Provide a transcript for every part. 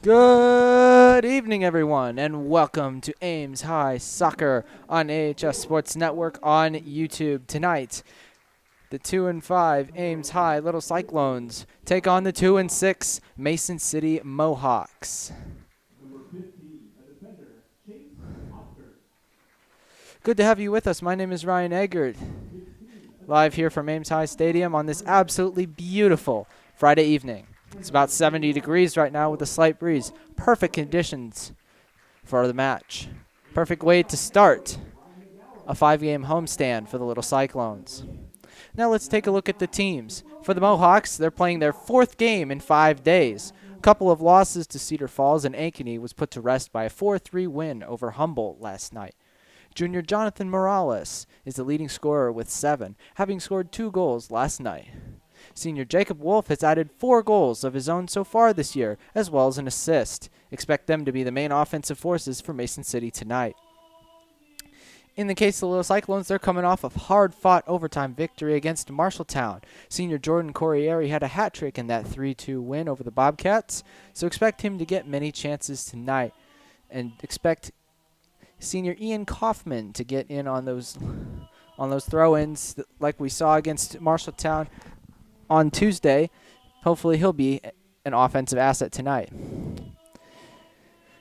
Good evening, everyone, and welcome to Ames High Soccer on AHS Sports Network on YouTube. Tonight, the 2-5 Ames High Little Cyclones take on the 2-6 Mason City Mohawks. Good to have you with us. My name is Ryan Eggert, live here from Ames High Stadium on this absolutely beautiful Friday evening. It's about 70 degrees right now with a slight breeze. Perfect conditions for the match. Perfect way to start a 5-game homestand for the Little Cyclones. Now let's take a look at the teams. For the Mohawks, they're playing their 4th game in 5 days. A couple of losses to Cedar Falls and Ankeny was put to rest by a 4-3 win over Humboldt last night. Junior Jonathan Morales is the leading scorer with 7, having scored 2 goals last night. Senior Jacob Wolfe has added 4 goals of his own so far this year, as well as an assist. Expect them to be the main offensive forces for Mason City tonight. In the case of the Little Cyclones, they're coming off a hard-fought overtime victory against Marshalltown. Senior Jordan Corriere had a hat trick in that 3-2 win over the Bobcats, so expect him to get many chances tonight. And expect Senior Ian Kaufman to get in on those throw-ins like we saw against Marshalltown on Tuesday. Hopefully he'll be an offensive asset tonight.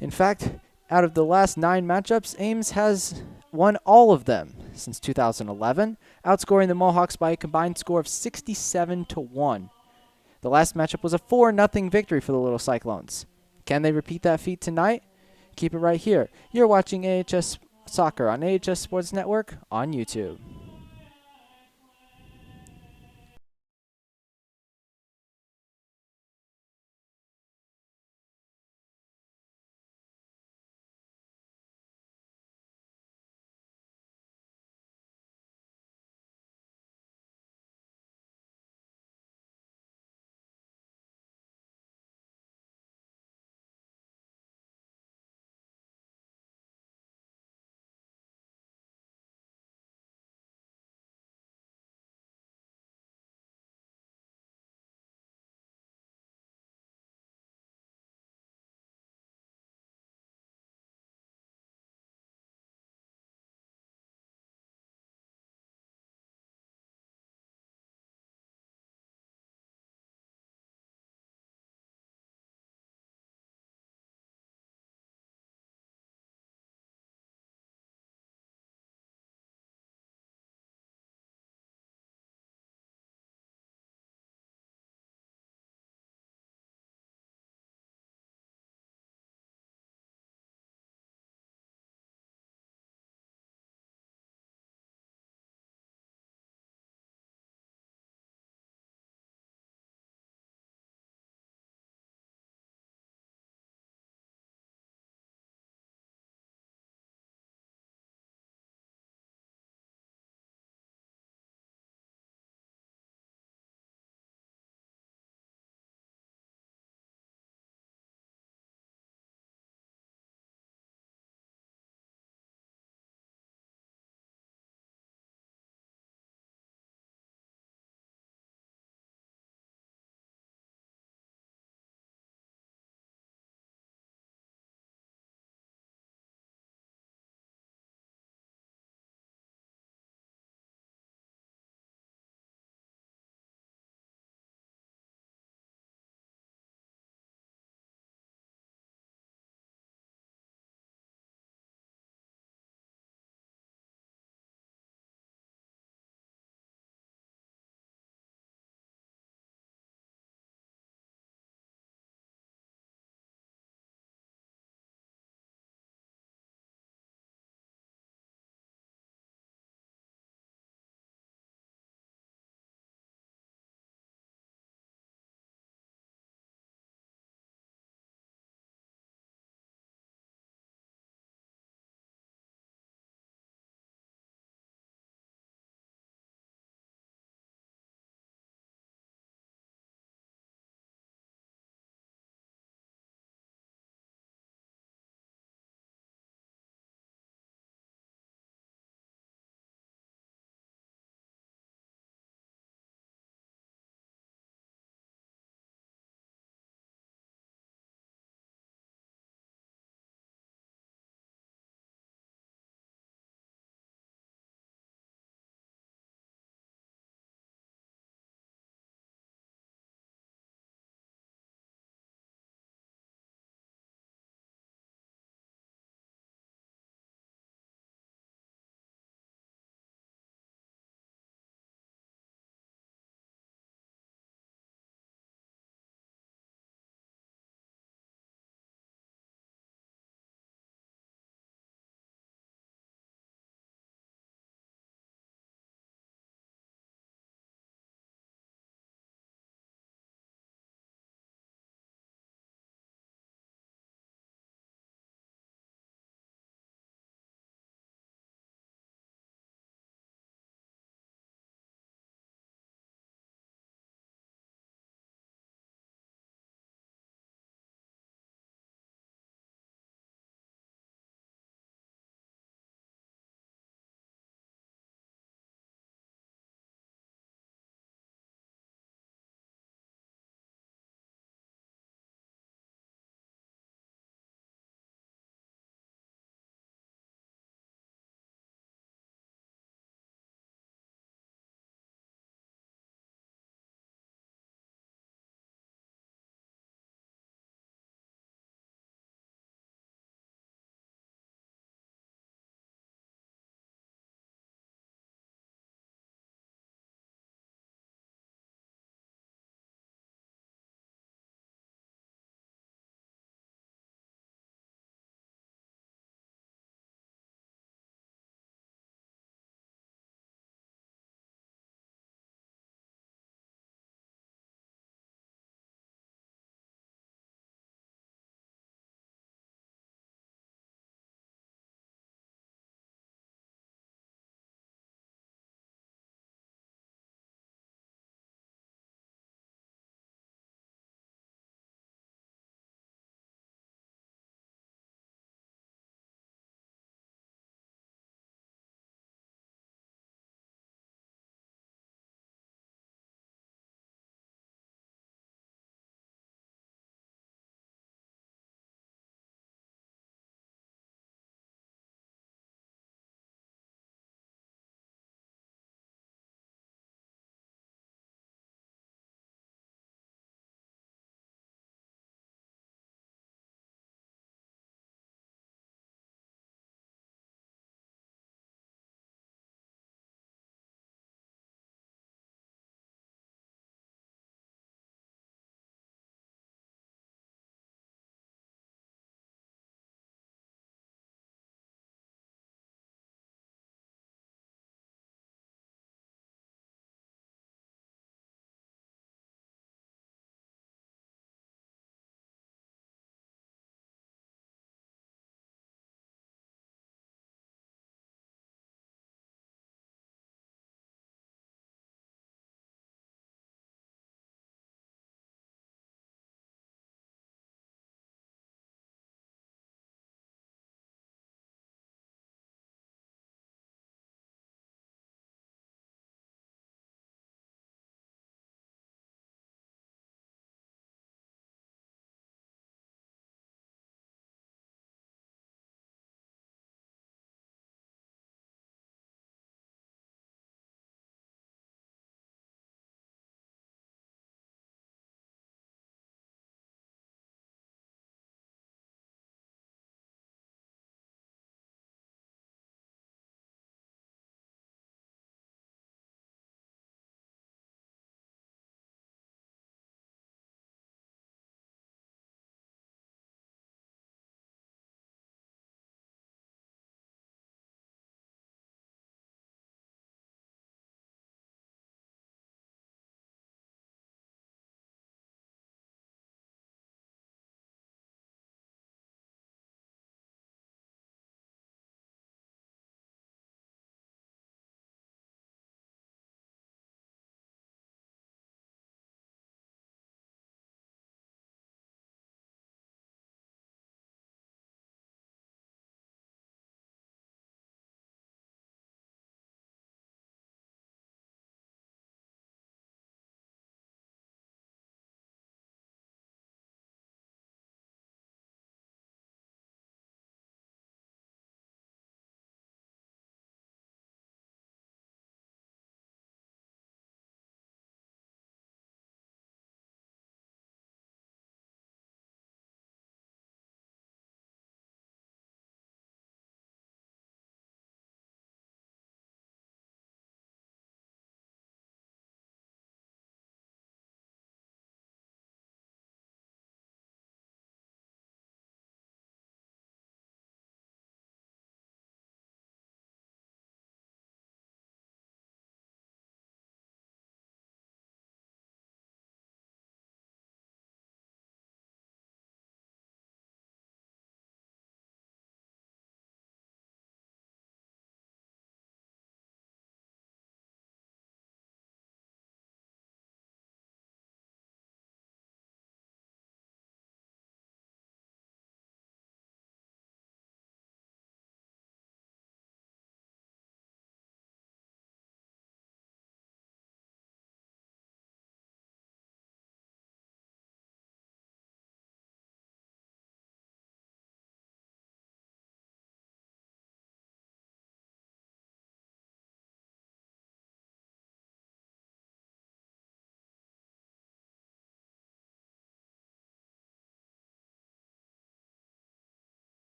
In fact, out of the last 9 matchups, Ames has won all of them since 2011, outscoring the Mohawks by a combined score of 67-1. The last matchup was a 4-0 victory for the Little Cyclones. Can they repeat that feat tonight? Keep it right here. You're watching AHS Soccer on AHS Sports Network on YouTube.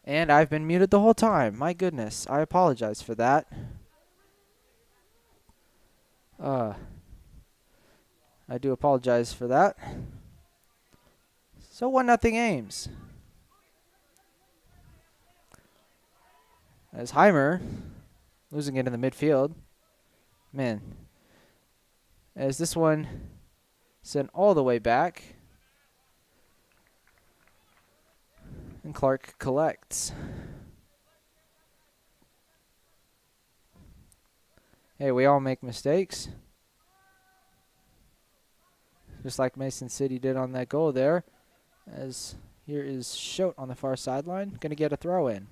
And I've been muted the whole time. My goodness. I apologize for that. I do apologize for that. So 1-0 Ames. As Heimer losing it in the midfield. Man. As this one sent all the way back. And Clark collects. Hey, we all make mistakes. Just like Mason City did on that goal there. As here is Schote on the far sideline. Going to get a throw in.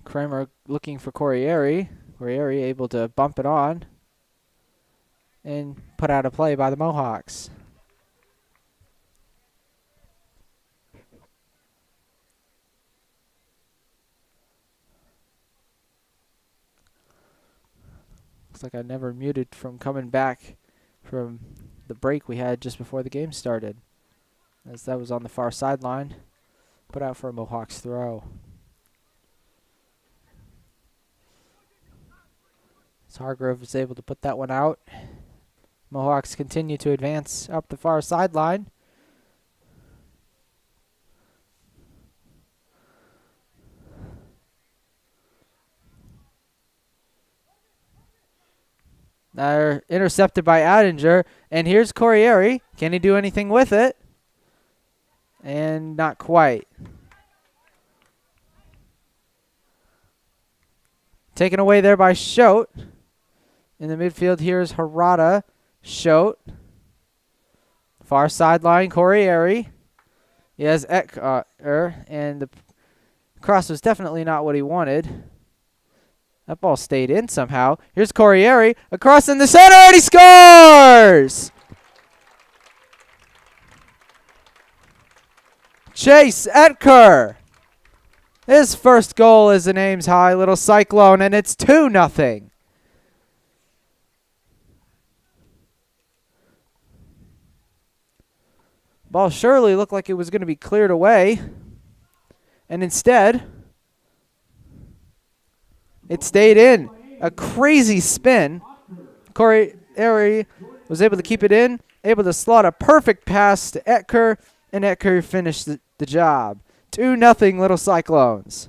Kramer looking for Corriere. Corriere able to bump it on. And put out a play by the Mohawks. Looks like I never muted from coming back from the break we had just before the game started. As that was on the far sideline. Put out for a Mohawks throw. As Hargrove is able to put that one out. Mohawks continue to advance up the far sideline. They're intercepted by Adinger. And here's Corriere. Can he do anything with it? And not quite. Taken away there by Schote. In the midfield, here's Harada. Schote. Far sideline, Corriere. He has Ecker. And the cross was definitely not what he wanted. That ball stayed in somehow. Here's Corriere. Across in the center, and he scores! Chase Ecker. His first goal is an Ames High little Cyclone, and it's 2-0. Ball surely looked like it was going to be cleared away. And instead, it stayed in. A crazy spin. Corriere was able to keep it in, able to slot a perfect pass to Ecker, and Ecker finished the job. 2-0 little Cyclones.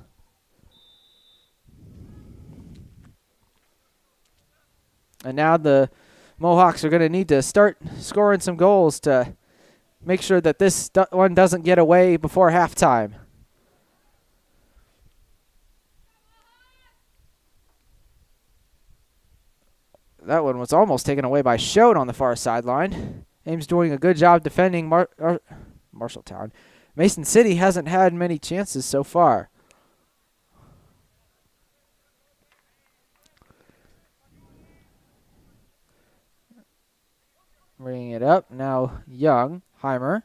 And now the Mohawks are going to need to start scoring some goals to make sure that this one doesn't get away before halftime. That one was almost taken away by Schote on the far sideline. Ames doing a good job defending Marshalltown. Mason City hasn't had many chances so far. Bringing it up. Now Young. Heimer.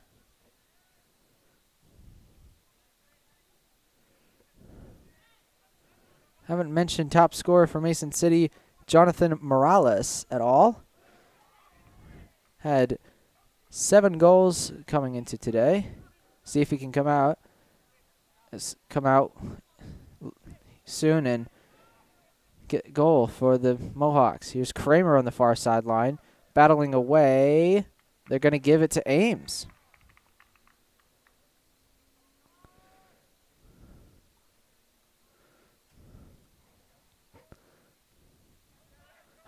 Haven't mentioned top scorer for Mason City, Jonathan Morales, at all. Had 7 goals coming into today. See if he can come out soon and get a goal for the Mohawks. Here's Kramer on the far sideline, battling away. They're going to give it to Ames.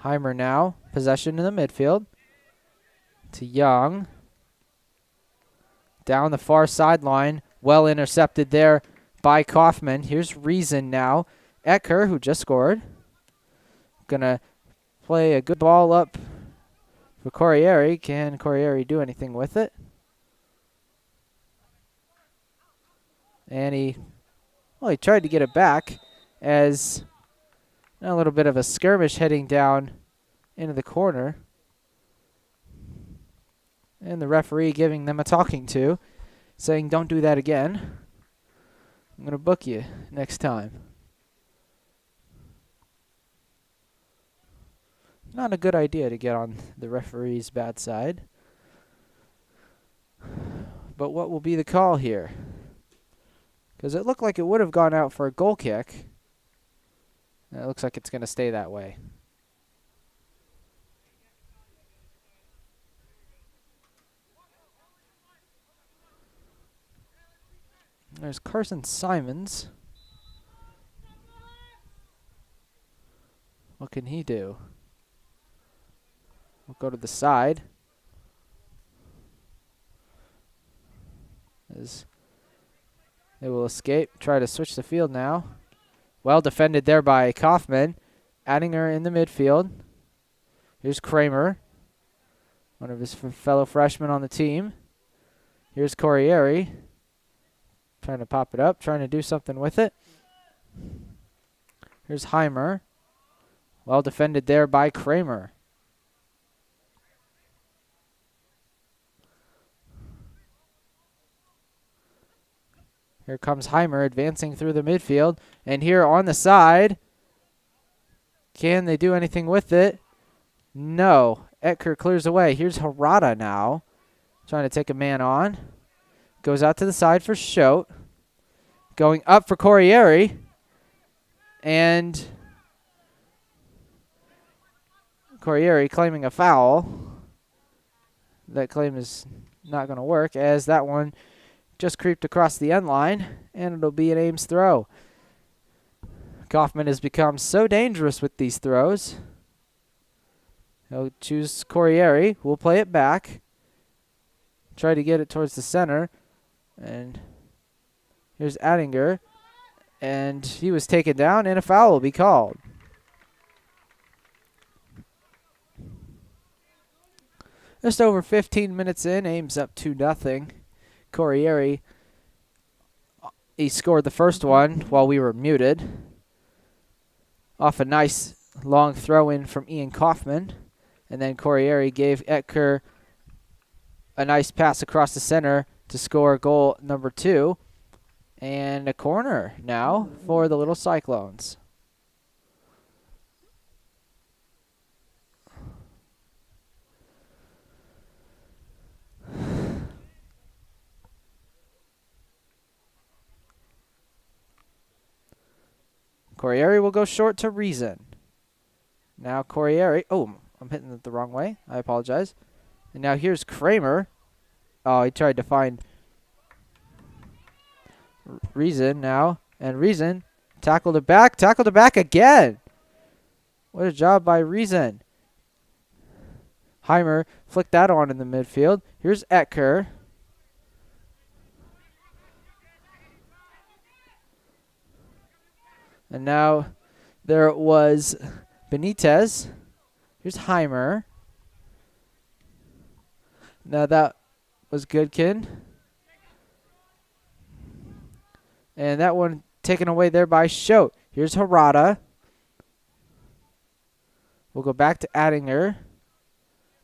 Heimer now, possession in the midfield. To Young. Down the far sideline, well intercepted there by Kaufman. Here's Reason now. Ecker, who just scored. Gonna play a good ball up for Corriere. Can Corriere do anything with it? And he tried to get it back as a little bit of a skirmish heading down into the corner. And the referee giving them a talking to, saying, don't do that again. I'm going to book you next time. Not a good idea to get on the referee's bad side. But what will be the call here? Because it looked like it would have gone out for a goal kick. And it looks like it's going to stay that way. There's Carson Simons. What can he do? We'll go to the side. As they will escape. Try to switch the field now. Well defended there by Kaufman. Addinger in the midfield. Here's Kramer, one of his fellow freshmen on the team. Here's Corriere. Trying to pop it up, trying to do something with it. Here's Heimer. Well defended there by Kramer. Here comes Heimer advancing through the midfield. And here on the side, can they do anything with it? No. Etker clears away. Here's Harada now, trying to take a man on. Goes out to the side for Schote. Going up for Corriere. And Corriere claiming a foul. That claim is not going to work, as that one just creeped across the end line, and it'll be an Ames throw. Kaufman has become so dangerous with these throws. He'll choose Corriere. We'll play it back. Try to get it towards the center. And here's Addinger. And he was taken down, and a foul will be called. Just over 15 minutes in, Ames up 2-0. Corriere, he scored the first one while we were muted. Off a nice long throw in from Ian Kaufman. And then Corriere gave Etker a nice pass across the center to score goal number 2. And a corner now for the little Cyclones. Corriere will go short to Reason. Now Corriere. Oh, I'm hitting it the wrong way. I apologize. And now here's Kramer. Oh, he tried to find Reason now. And Reason tackled it back. Tackled it back again. What a job by Reason. Heimer flicked that on in the midfield. Here's Etker. And now there was Benitez. Here's Heimer. Now that was Goodkin. And that one taken away there by Schote. Here's Harada. We'll go back to Addinger.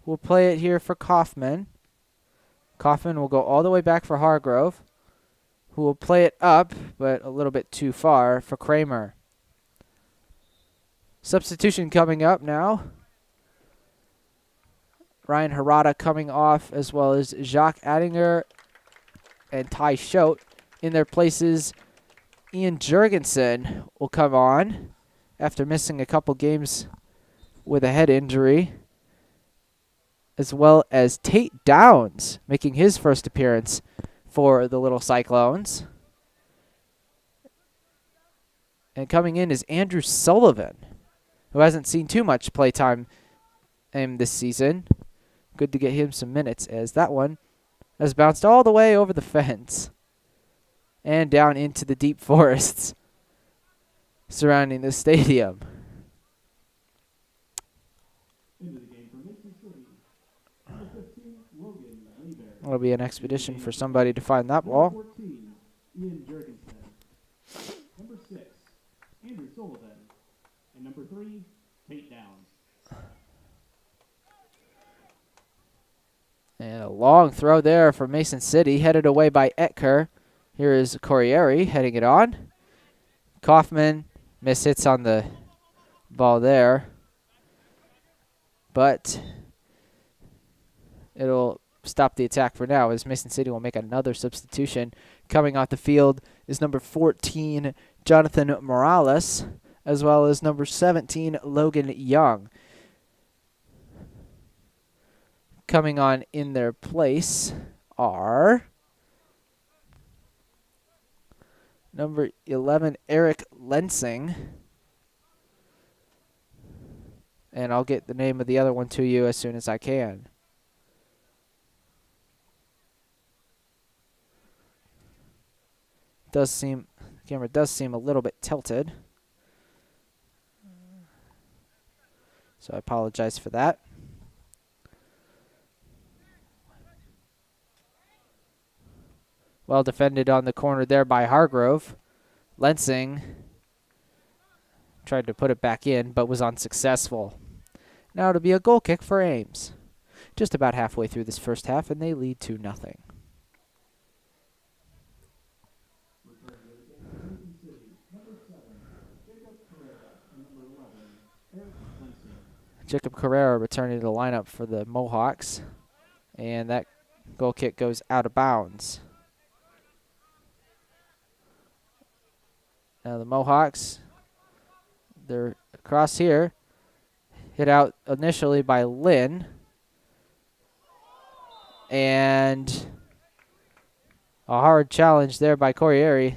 We'll play it here for Kaufman. Kaufman will go all the way back for Hargrove, who will play it up, but a little bit too far for Kramer. Substitution coming up now. Ryan Harada coming off, as well as Jacques Addinger and Ty Schote. In their places, Ian Jurgensen will come on after missing a couple games with a head injury, as well as Tate Downs making his first appearance for the little Cyclones. And coming in is Andrew Sullivan, who hasn't seen too much playtime this season. Good to get him some minutes, as that one has bounced all the way over the fence and down into the deep forests surrounding the stadium. It'll be an expedition for somebody to find that ball. 14, Ian Jurgensen. Number 6, Andrew Sullivan. And number 3, Tate Downs. And a long throw there from Mason City, headed away by Etker. Here is Corriere heading it on. Kaufman mishits on the ball there, but it'll stop the attack for now, as Mason City will make another substitution. Coming off the field is number 14, Jonathan Morales, as well as number 17, Logan Young. Coming on in their place are number 11, Eric Lensing. And I'll get the name of the other one to you as soon as I can. The camera does seem a little bit tilted, so I apologize for that. Well defended on the corner there by Hargrove. Lensing tried to put it back in, but was unsuccessful. Now it'll be a goal kick for Ames. Just about halfway through this first half, and they lead 2-0. Jacob Carrera returning to the lineup for the Mohawks, and that goal kick goes out of bounds. Now the Mohawks, they're across here, hit out initially by Lynn, and a hard challenge there by Corriere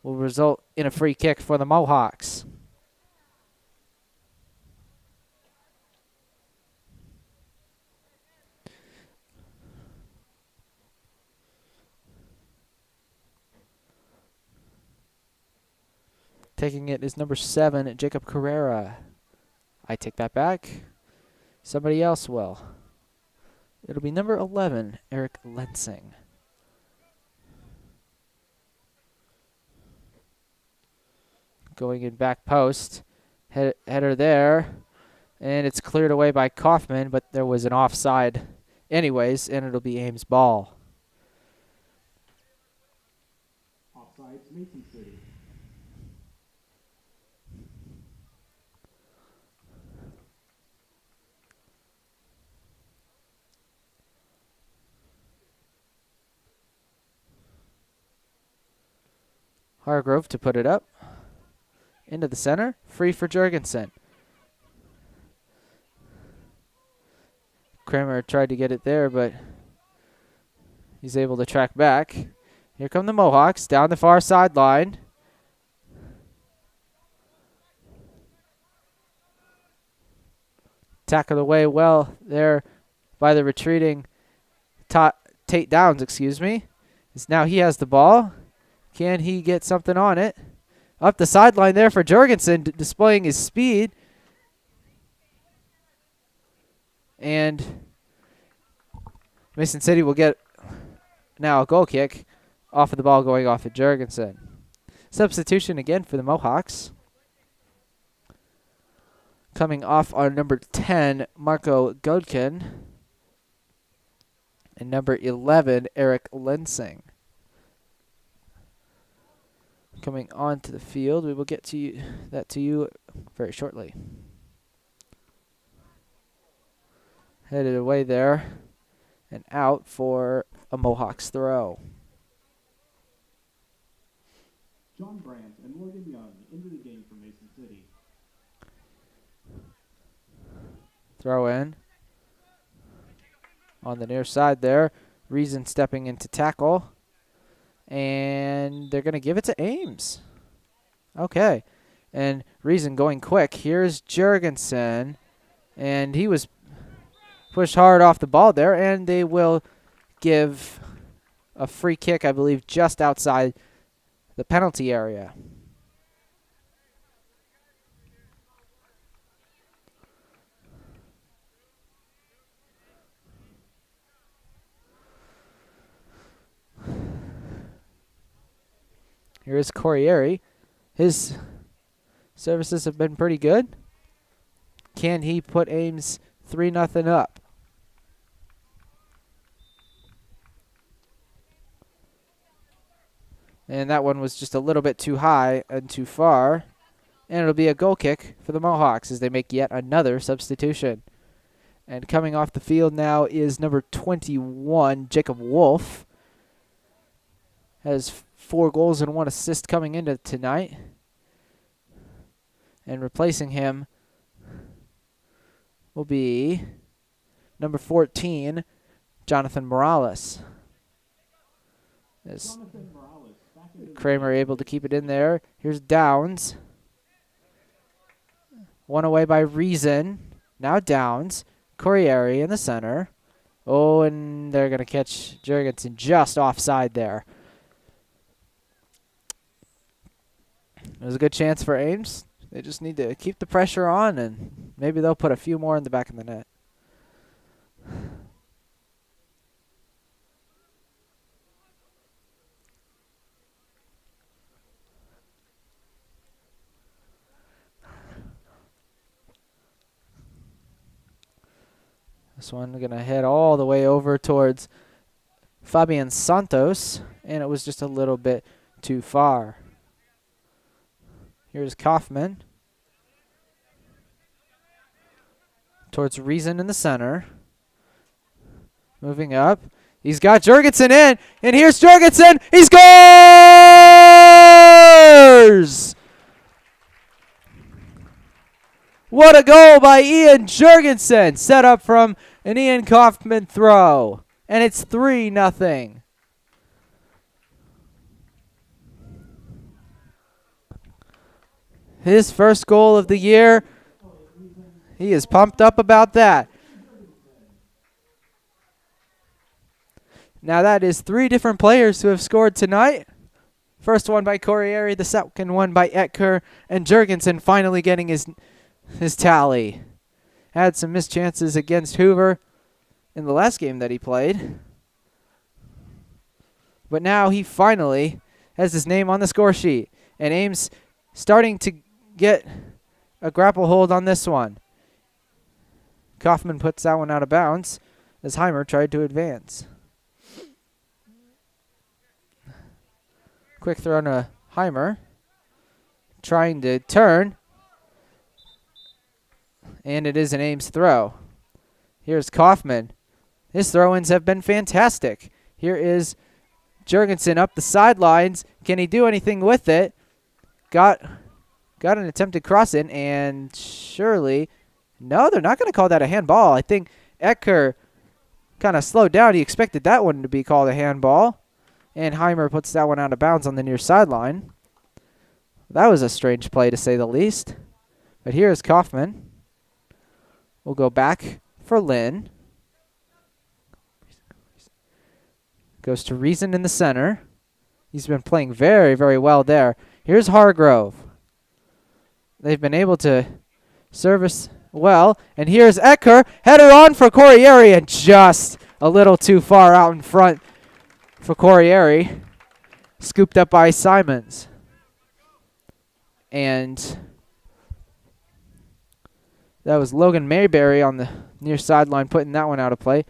will result in a free kick for the Mohawks. Taking it is number 7, Jacob Carrera. I take that back. Somebody else will. It'll be number 11, Eric Lensing. Going in back post. Header there. And it's cleared away by Kaufman, but there was an offside anyways, and it'll be Ames' ball. Offside, Mason City. Hargrove to put it up. Into the center. Free for Jurgensen. Kramer tried to get it there, but he's able to track back. Here come the Mohawks down the far sideline. Tackled away well there by the retreating Tate Downs, Now he has the ball. Can he get something on it? Up the sideline there for Jurgensen, displaying his speed. And Mason City will get now a goal kick off of the ball going off of Jurgensen. Substitution again for the Mohawks. Coming off on number 10, Marco Godkin. And number 11, Eric Lensing. Coming onto the field, we will get to that to you very shortly. Headed away there and out for a Mohawks throw. John Brandt and Morgan Young into the game for Mason City. Throw in on the near side there. Reason stepping into tackle. And they're going to give it to Ames. Okay. And Reason going quick. Here's Jurgensen. And he was pushed hard off the ball there. And they will give a free kick, I believe, just outside the penalty area. Here is Corriere. His services have been pretty good. Can he put Ames 3-0 up? And that one was just a little bit too high and too far. And it'll be a goal kick for the Mohawks as they make yet another substitution. And coming off the field now is number 21, Jacob Wolfe. Has 4 goals and 1 assist coming into tonight. And replacing him will be number 14, Jonathan Morales. As Kramer able to keep it in there. Here's Downs. One away by Reason. Now Downs. Corriere in the center. Oh, and they're going to catch Jurgensen just offside there. It was a good chance for Ames. They just need to keep the pressure on, and maybe they'll put a few more in the back of the net. This one going to head all the way over towards Fabian Santos, and it was just a little bit too far. Here's Kaufman. Towards Reason in the center. Moving up. He's got Jurgensen in, and here's Jurgensen. He scores! What a goal by Ian Jurgensen, set up from an Ian Kaufman throw. And it's 3-0. His first goal of the year. He is pumped up about that. Now that is 3 different players who have scored tonight. First one by Corriere, the second one by Etker, and Jurgensen finally getting his tally. Had some missed chances against Hoover in the last game that he played. But now he finally has his name on the score sheet. And Ames starting to get a grapple hold on this one. Kaufman puts that one out of bounds as Heimer tried to advance. Quick throw to Heimer. Trying to turn. And it is an Ames throw. Here's Kaufman. His throw-ins have been fantastic. Here is Jurgensen up the sidelines. Can he do anything with it? Got an attempted cross in, and surely, no, they're not going to call that a handball. I think Etker kind of slowed down. He expected that one to be called a handball, and Heimer puts that one out of bounds on the near sideline. That was a strange play, to say the least. But here is Kaufman. We'll go back for Lynn. Goes to Reason in the center. He's been playing very, very well there. Here's Hargrove. They've been able to service well. And here's Etker. Headed on for Corriere, and just a little too far out in front for Corriere. Scooped up by Simons. And that was Logan Mayberry on the near sideline putting that one out of play.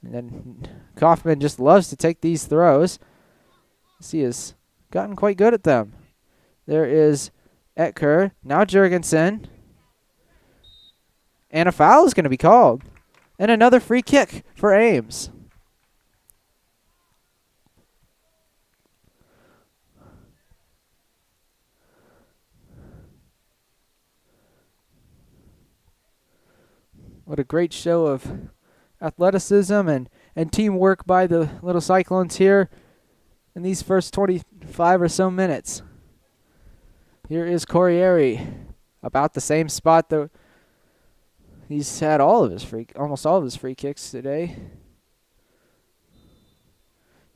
And then Kaufman just loves to take these throws. He has gotten quite good at them. There is Etker. Now Jurgensen. And a foul is going to be called. And another free kick for Ames. What a great show of athleticism and teamwork by the little Cyclones here in these first 25 or so minutes. Here is Corriere, about the same spot that he's had almost all of his free kicks today.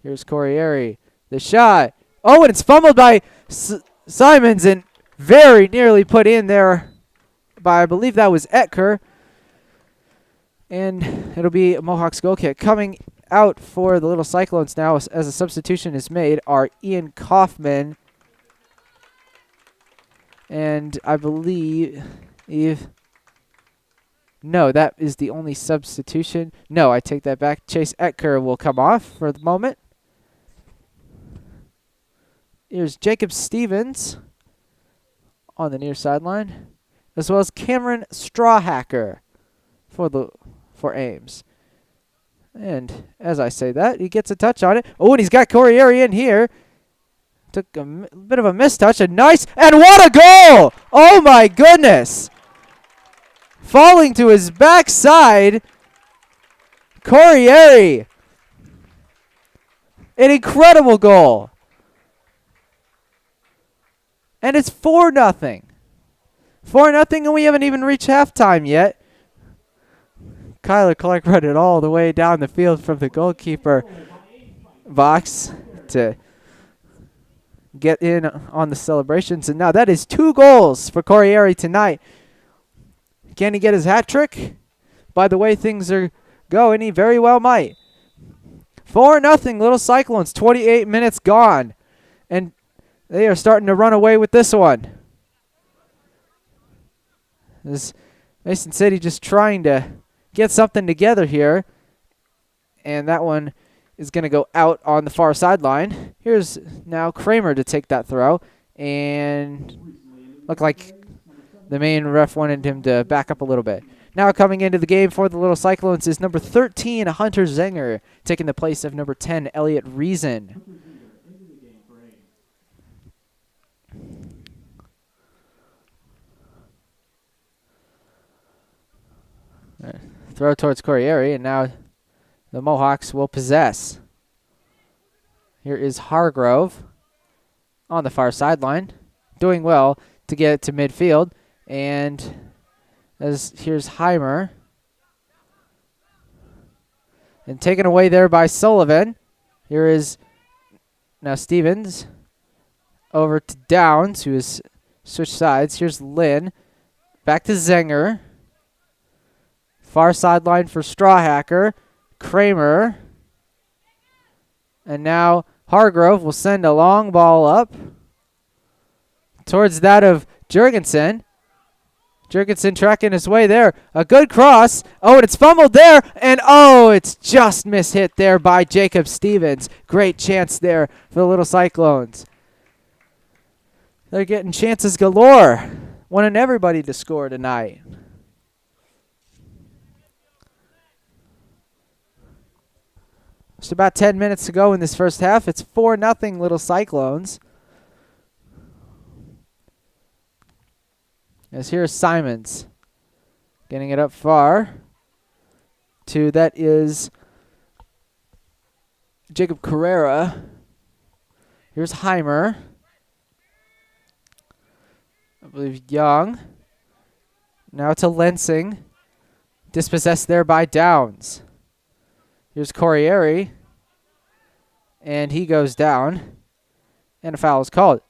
Here's Corriere, the shot. Oh, and it's fumbled by Simons and very nearly put in there by, I believe that was Etker. And it'll be a Mohawks goal kick. Coming out for the little Cyclones now as a substitution is made are Ian Kaufman. And I believe... No, that is the only substitution. No, I take that back. Chase Etker will come off for the moment. Here's Jacob Stevens on the near sideline, as well as Cameron Strawhacker for the for Ames. And as I say that, he gets a touch on it. Oh, and he's got Corriere in here. Took a bit of a mistouch. And nice. And what a goal! Oh, my goodness. Falling to his backside. Corriere. An incredible goal. And it's 4-0. 4-0, and we haven't even reached halftime yet. Kyler Clark run it all the way down the field from the goalkeeper box to get in on the celebrations. And now that is 2 goals for Corriere tonight. Can he get his hat trick? By the way things are going, he very well might. 4-0, Little Cyclones, 28 minutes gone. And they are starting to run away with this one. This Mason City just trying to get something together here. And that one is going to go out on the far sideline. Here's now Kramer to take that throw. And looked like the main ref wanted him to back up a little bit. Now coming into the game for the Little Cyclones is number 13, Hunter Zenger, taking the place of number 10, Elliot Reason. Throw towards Corriere, and now the Mohawks will possess. Here is Hargrove on the far sideline, doing well to get it to midfield. And here's Heimer. And taken away there by Sullivan. Here is now Stevens over to Downs, who has switched sides. Here's Lynn. Back to Zenger. Far sideline for Strawhacker. Kramer. And now Hargrove will send a long ball up towards that of Jurgensen. Jurgensen tracking his way there. A good cross. Oh, and it's fumbled there. And oh, it's just mishit there by Jacob Stevens. Great chance there for the Little Cyclones. They're getting chances galore. Wanting everybody to score tonight. Just about 10 minutes to go in this first half. It's 4-0 Little Cyclones. As here's Simons. Getting it up far. That is Jacob Carrera. Here's Heimer. I believe Young. Now to Lensing. Dispossessed there by Downs. Here's Corriere. And he goes down. And a foul is called.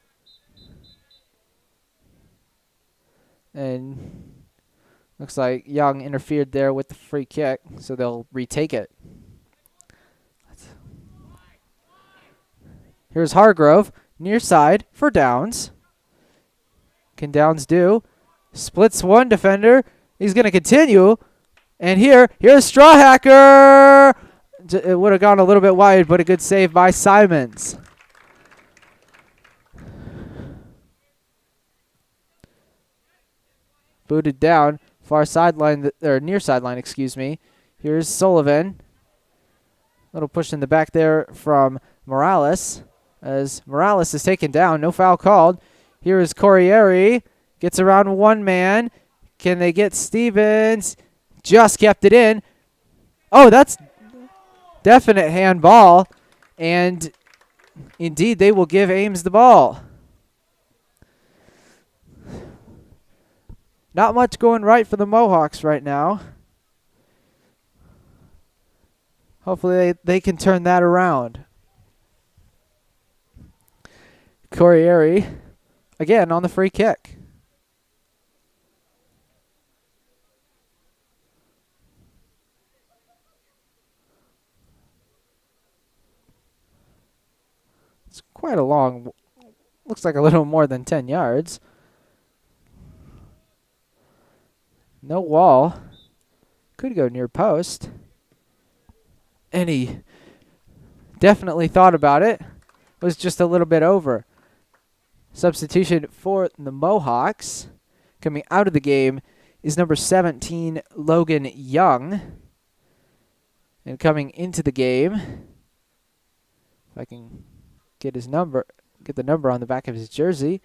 And looks like Young interfered there with the free kick, so they'll retake it. Here's Hargrove, near side for Downs. Can Downs do? Splits one defender. He's going to continue. And here's Strawhacker. It would have gone a little bit wide, but a good save by Simons. Booted down, far sideline, or near sideline, excuse me. Here's Sullivan. Little push in the back there from Morales. As Morales is taken down, no foul called. Here is Corriere. Gets around one man. Can they get Stevens? Just kept it in. Oh, that's definite handball. And indeed, they will give Ames the ball. Not much going right for the Mohawks right now. Hopefully they can turn that around. Corriere, again, on the free kick. It's quite a long, looks like a little more than 10 yards. No wall. Could go near post. And he definitely thought about it. Was just a little bit over. Substitution for the Mohawks. Coming out of the game is number 17, Logan Young. And coming into the game, if I can get the number on the back of his jersey,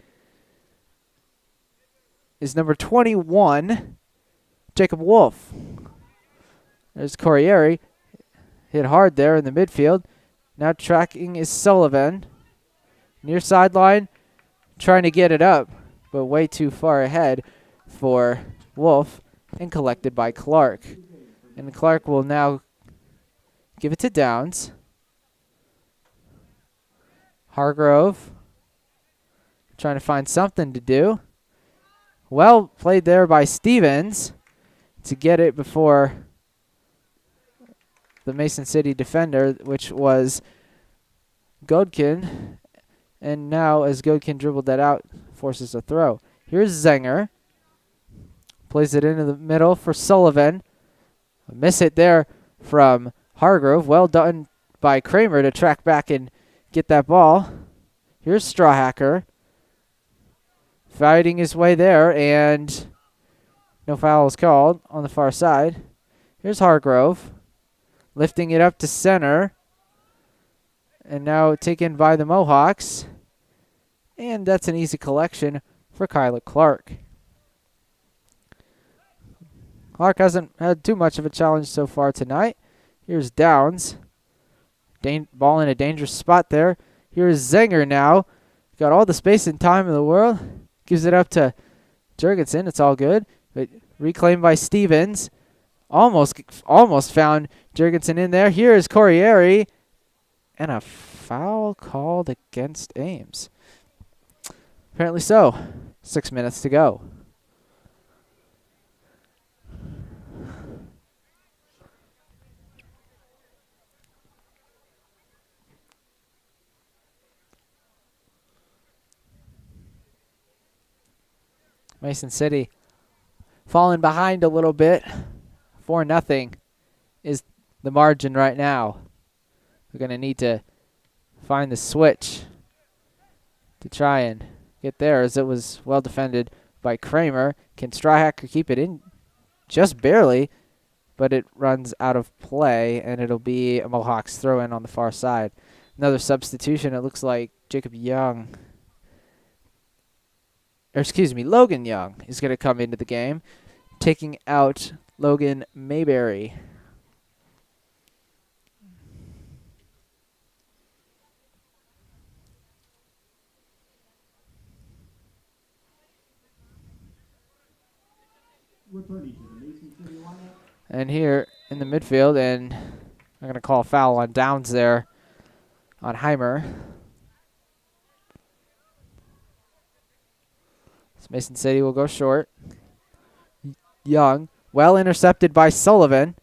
is number 21, Jacob Wolfe. There's Corriere. Hit hard there in the midfield. Now tracking is Sullivan. Near sideline, trying to get it up, but way too far ahead for Wolfe, and collected by Clark. And Clark will now give it to Downs. Hargrove trying to find something to do. Well played there by Stevens to get it before the Mason City defender, which was Godkin. And now as Godkin dribbled that out, forces a throw. Here's Zenger. Plays it into the middle for Sullivan. A miss hit there from Hargrove. Well done by Kramer to track back and get that ball. Here's Strawhacker. Fighting his way there, and no foul is called on the far side. Here's Hargrove. Lifting it up to center. And now taken by the Mohawks. And that's an easy collection for Kyler Clark. Clark hasn't had too much of a challenge so far tonight. Here's Downs. Ball in a dangerous spot there. Here's Zenger now. Got all the space and time in the world. Gives it up to Jurgensen. It's all good. But reclaimed by Stevens. Almost found Jurgensen in there. Here is Corriere. And a foul called against Ames. Apparently so. 6 minutes to go. Mason City falling behind a little bit. 4-0 is the margin right now. We're going to need to find the switch to try and get there, as it was well defended by Kramer. Can Strawhacker keep it in? Just barely, but it runs out of play, and it'll be a Mohawks throw-in on the far side. Another substitution. It looks like Logan Young is going to come into the game, taking out Logan Mayberry. Returning to the Mason City lineup. And here in the midfield, and I'm going to call a foul on Downs there on Heimer. So Mason City will go short. Young, well intercepted by Sullivan.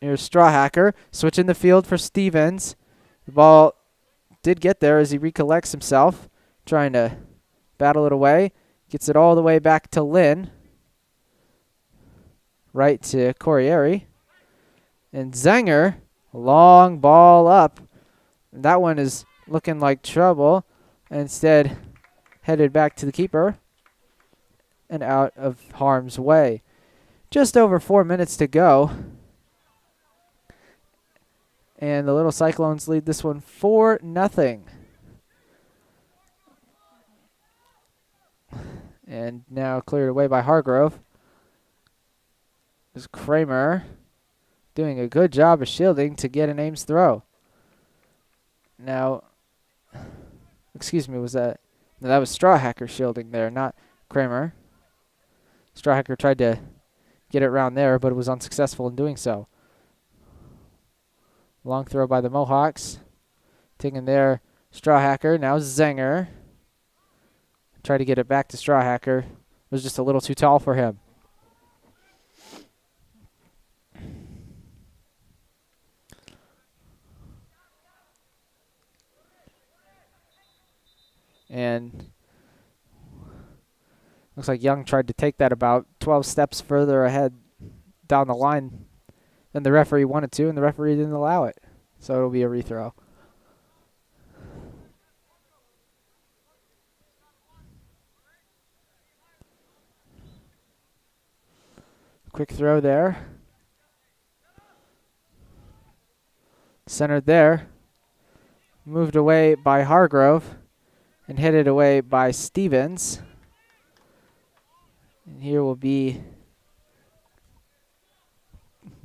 Here's Strawhacker, switching the field for Stevens. The ball did get there as he recollects himself, trying to battle it away. Gets it all the way back to Lynn. Right to Corriere. And Zenger, long ball up. That one is looking like trouble. Instead, headed back to the keeper and out of harm's way. Just over 4 minutes to go. And the little Cyclones lead this one 4-0. And now cleared away by Hargrove. Is Kramer doing a good job of shielding to get an Ames throw. Now, excuse me, no, that was Strawhacker shielding there, not Kramer. Strawhacker tried to get it around there, but it was unsuccessful in doing so. Long throw by the Mohawks. Taking there, Strawhacker. Now Zenger. Tried to get it back to Strawhacker. It was just a little too tall for him. And looks like Young tried to take that about 12 steps further ahead down the line than the referee wanted to, and the referee didn't allow it. So it'll be a rethrow. Quick throw there. Centered there. Moved away by Hargrove. And headed away by Stevens. And here will be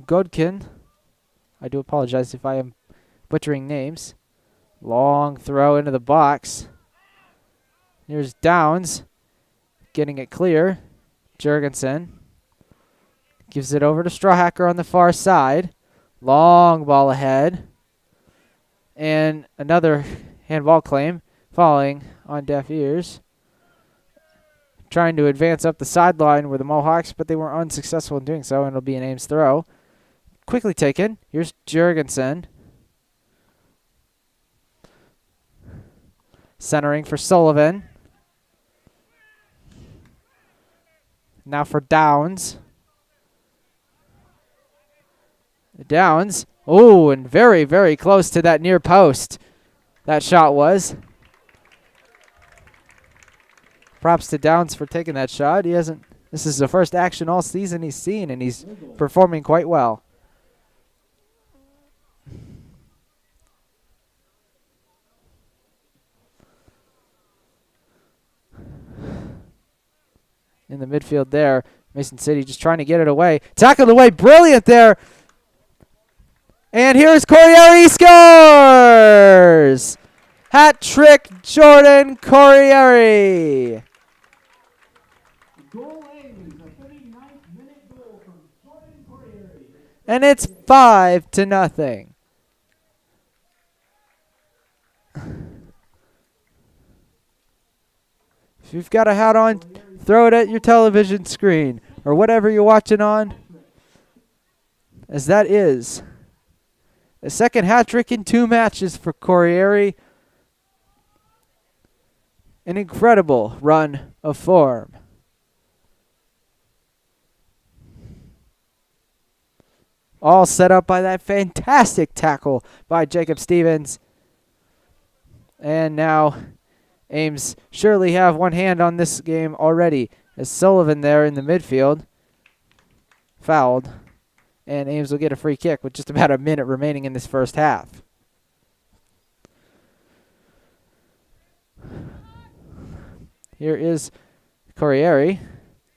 Godkin. I do apologize if I am butchering names. Long throw into the box. Here's Downs. Getting it clear. Jurgensen. Gives it over to Strawhacker on the far side. Long ball ahead. And another handball claim falling on deaf ears. Trying to advance up the sideline were the Mohawks, but they were unsuccessful in doing so, and it'll be an Ames throw. Quickly taken. Here's Jurgensen. Centering for Sullivan. Now for Downs. Downs. Oh, and very, very close to that near post. That shot was. Props to Downs for taking that shot. This is the first action all season he's seen, and he's performing quite well. In the midfield there, Mason City just trying to get it away. Tackled away, brilliant there. And here's Corriere, scores! Hat trick, Jordan Corriere. Goal Ames, a 39th-minute goal from Jordan Corriere. And it's 5-0. If you've got a hat on, throw it at your television screen or whatever you're watching on, as that is the second hat trick in 2 matches for Corriere. An incredible run of form. All set up by that fantastic tackle by Jacob Stevens. And now Ames surely have one hand on this game already, as Sullivan there in the midfield fouled. And Ames will get a free kick with just about a minute remaining in this first half. Here is Corriere.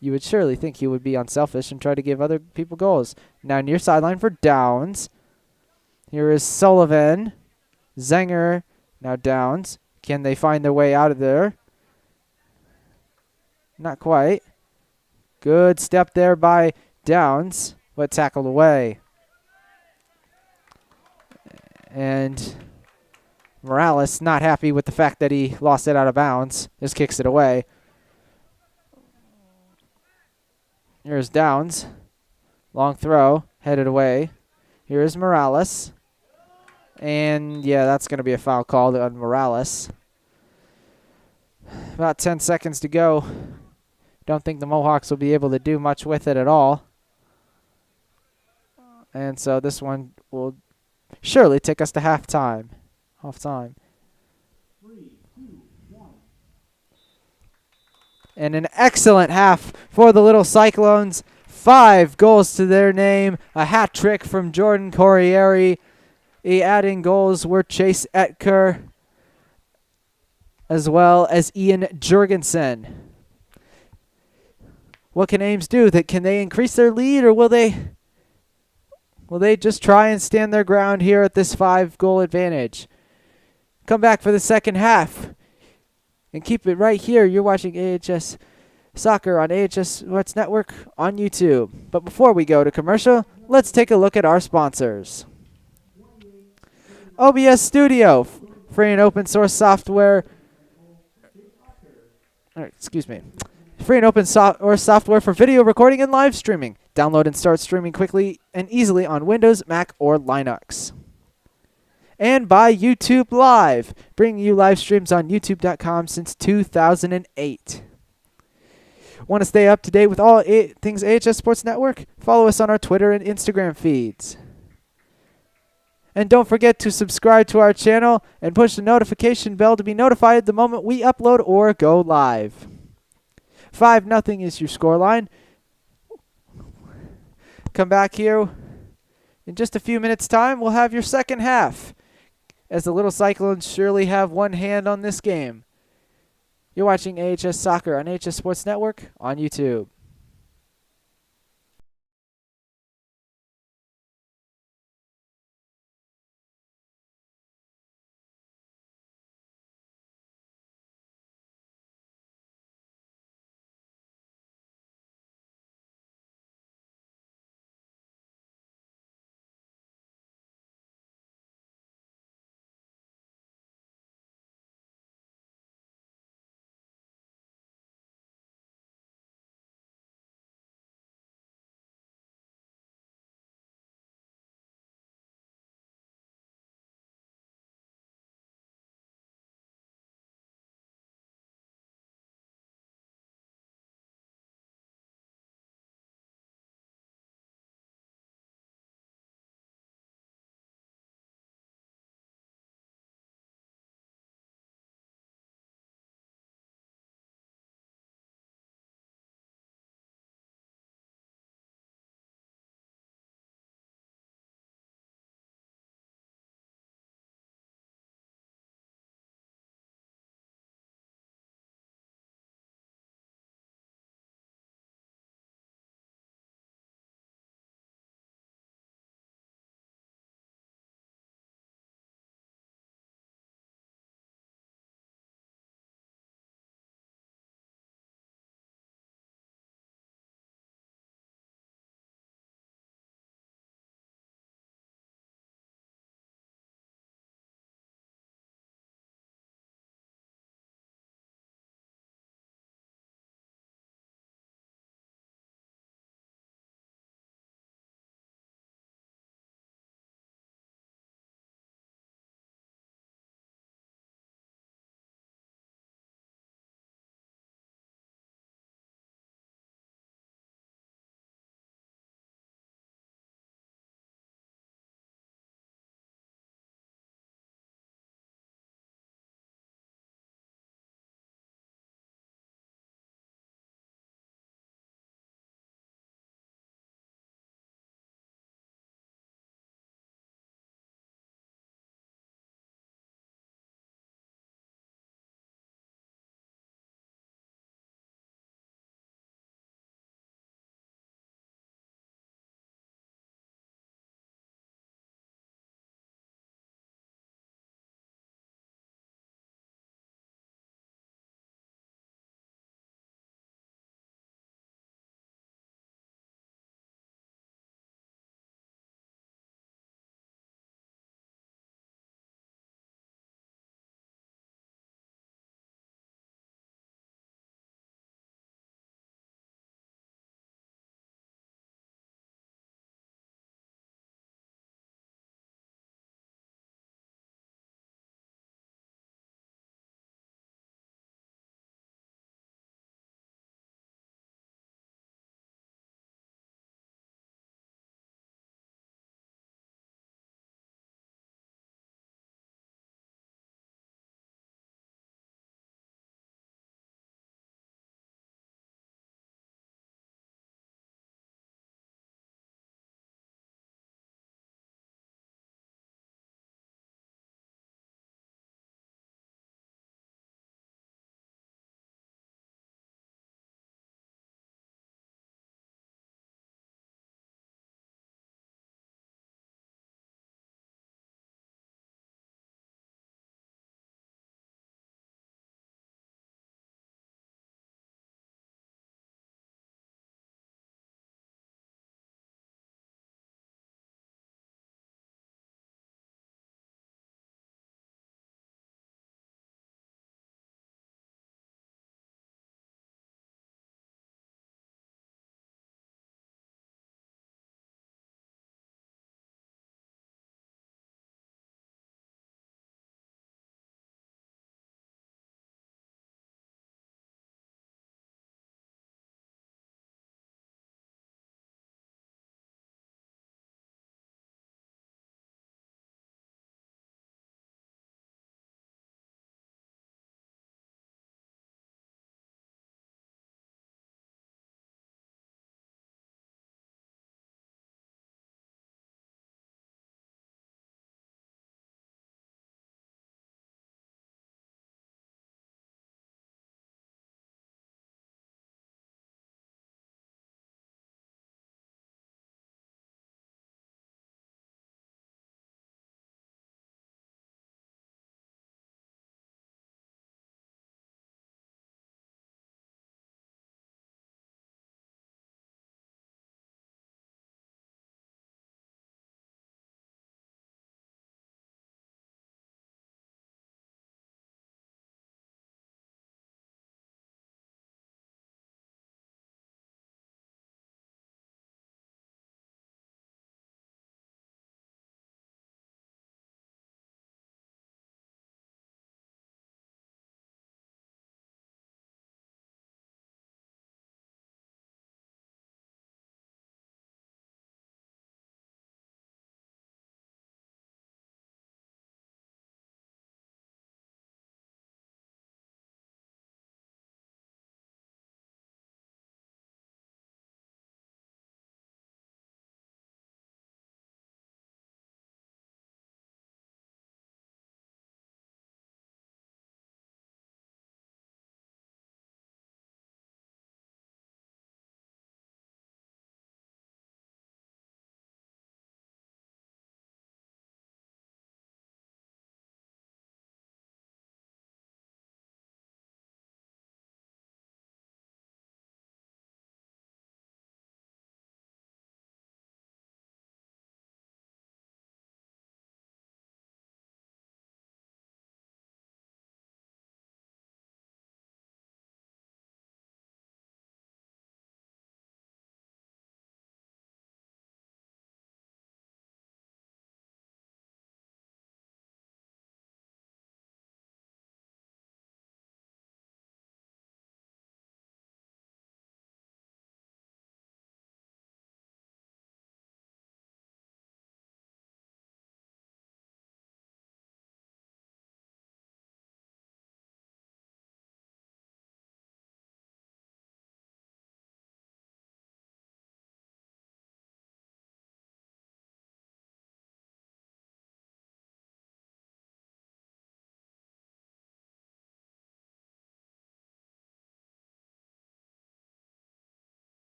You would surely think he would be unselfish and try to give other people goals. Now near sideline for Downs. Here is Sullivan. Zenger. Now Downs. Can they find their way out of there? Not quite. Good step there by Downs, but tackled away. And Morales not happy with the fact that he lost it out of bounds. Just kicks it away. Here's Downs. Long throw. Headed away. Here is Morales. And, yeah, that's going to be a foul called on Morales. About 10 seconds to go. Don't think the Mohawks will be able to do much with it at all. And so this one will surely take us to halftime. Halftime. 3, 2, 1. And an excellent half for the little Cyclones. 5 goals to their name. A hat trick from Jordan Corriere. Adding goals were Chase Etker, as well as Ian Jurgensen. What can Ames do? Can they increase their lead, or will they just try and stand their ground here at this 5-goal advantage? Come back for the second half and keep it right here. You're watching AHS Soccer on AHS Sports Network on YouTube. But before we go to commercial, let's take a look at our sponsors. OBS Studio, free and open source software. Free and open software for video recording and live streaming. Download and start streaming quickly and easily on Windows, Mac, or Linux. And by YouTube Live, bringing you live streams on youtube.com since 2008. Want to stay up to date with all things AHS Sports Network? Follow us on our Twitter and Instagram feeds. And don't forget to subscribe to our channel and push the notification bell to be notified the moment we upload or go live. 5-0 is your scoreline. Come back here In just a few minutes' time, we'll have your second half, as the Little Cyclones surely have one hand on this game. You're watching AHS Soccer on AHS Sports Network on YouTube.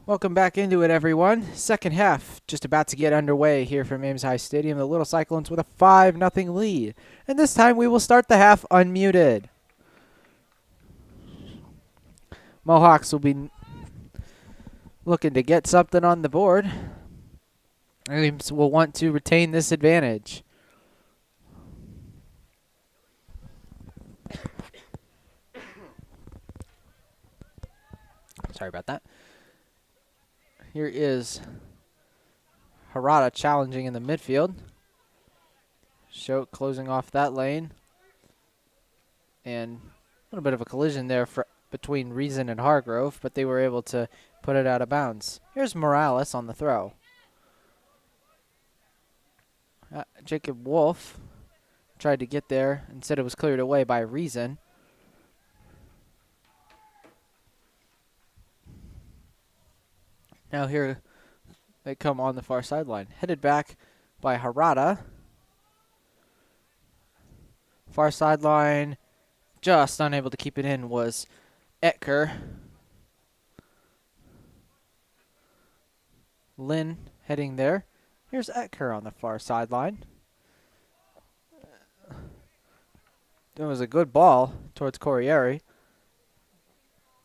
Welcome back into it, everyone. Second half just about to get underway here from Ames High Stadium. The Little Cyclones with a 5-0 lead. And this time we will start the half unmuted. Mohawks will be looking to get something on the board. Ames will want to retain this advantage. Sorry about that. Here is Harada challenging in the midfield. Shote closing off that lane. And a little bit of a collision there between Reason and Hargrove, but they were able to put it out of bounds. Here's Morales on the throw. Jacob Wolfe tried to get there. Instead, it was cleared away by Reason. Now here they come on the far sideline. Headed back by Harada. Far sideline, just unable to keep it in was Etker. Lynn heading there. Here's Etker on the far sideline. It was a good ball towards Corriere.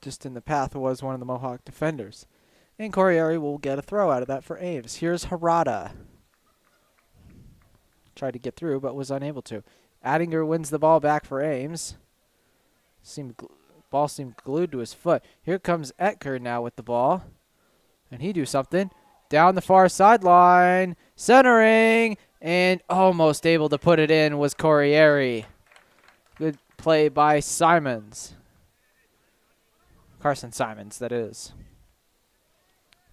Just in the path was one of the Mohawk defenders. And Corriere will get a throw out of that for Ames. Here's Harada. Tried to get through, but was unable to. Addinger wins the ball back for Ames. Ball seemed glued to his foot. Here comes Etker now with the ball. And he do something. Down the far sideline. Centering. And almost able to put it in was Corriere. Good play by Simons. Carson Simons, that is.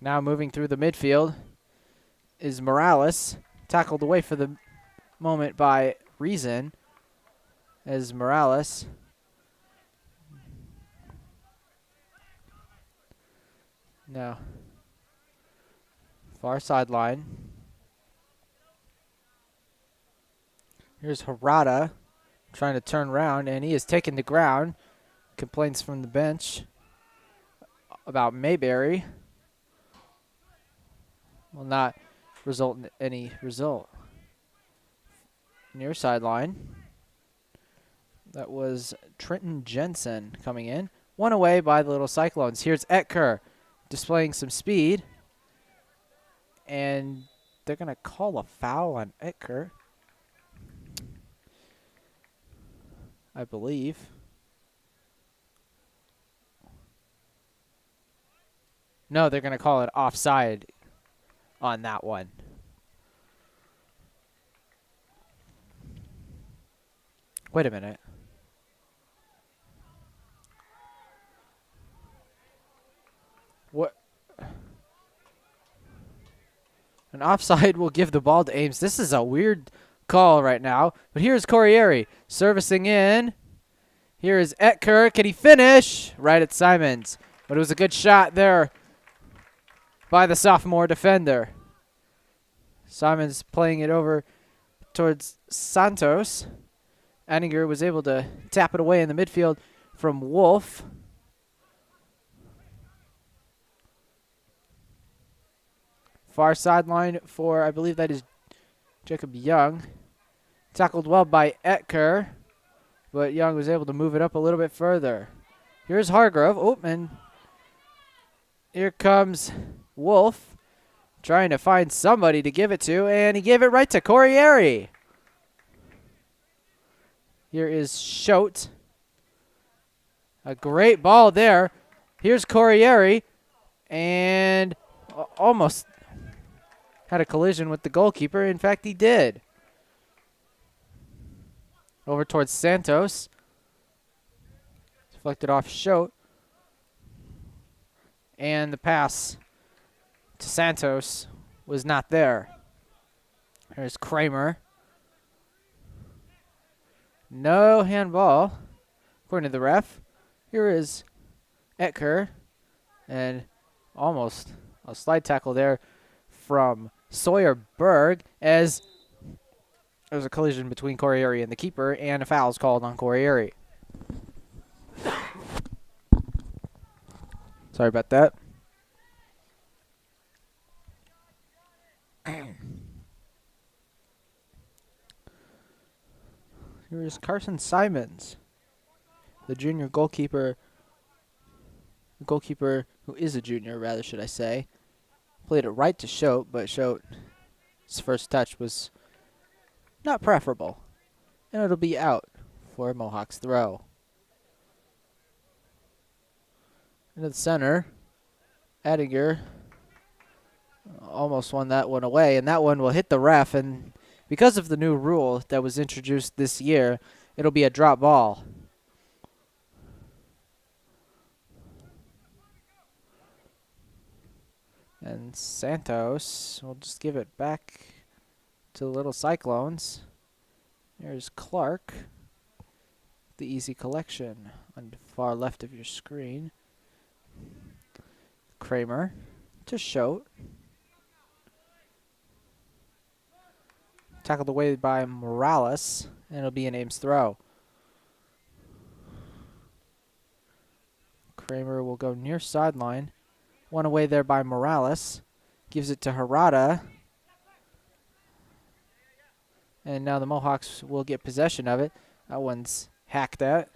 Now moving through the midfield is Morales. Tackled away for the moment by Reason. As Morales now far sideline. Here's Harada trying to turn around, and he is taken to ground. Complaints from the bench about Mayberry will not result in any result. Near sideline. That was Trenton Jensen coming in. One away by the Little Cyclones. Here's Etker displaying some speed. And they're going to call a foul on Etker, I believe. No, they're going to call it offside on that one. Wait a minute. What? An offside will give the ball to Ames. This is a weird call right now. But here's Corriere servicing in. Here is Etker. Can he finish? Right at Simons. But it was a good shot there by the sophomore defender. Simons playing it over towards Santos. Anninger was able to tap it away in the midfield from Wolfe. Far sideline for, I believe that is Jacob Young. Tackled well by Etker, but Young was able to move it up a little bit further. Here's Hargrove. Oh, and here comes Wolfe trying to find somebody to give it to, and he gave it right to Corriere. Here is Shote. A great ball there. Here's Corriere, and almost had a collision with the goalkeeper. In fact, he did. Over towards Santos. Deflected off Shote. And the pass to Santos was not there. There's Kramer. No handball, according to the ref. Here is Etker. And almost a slide tackle there from Sawyer Berg, as there was a collision between Corriere and the keeper, and a foul is called on Corriere. Sorry about that. Here's Carson Simons, the junior goalkeeper. The goalkeeper who is a junior, rather, should I say. Played it right to Schote, but Schote's first touch was not preferable. And it'll be out for a Mohawks throw. Into the center. Ettinger almost won that one away, and that one will hit the ref. And because of the new rule that was introduced this year, it'll be a drop ball. And Santos will just give it back to the little Cyclones. There's Clark. The easy collection on the far left of your screen. Kramer to Schote. Tackled away by Morales, and it'll be an Ames throw. Kramer will go near sideline. One away there by Morales. Gives it to Harada. And now the Mohawks will get possession of it. That one's hacked at.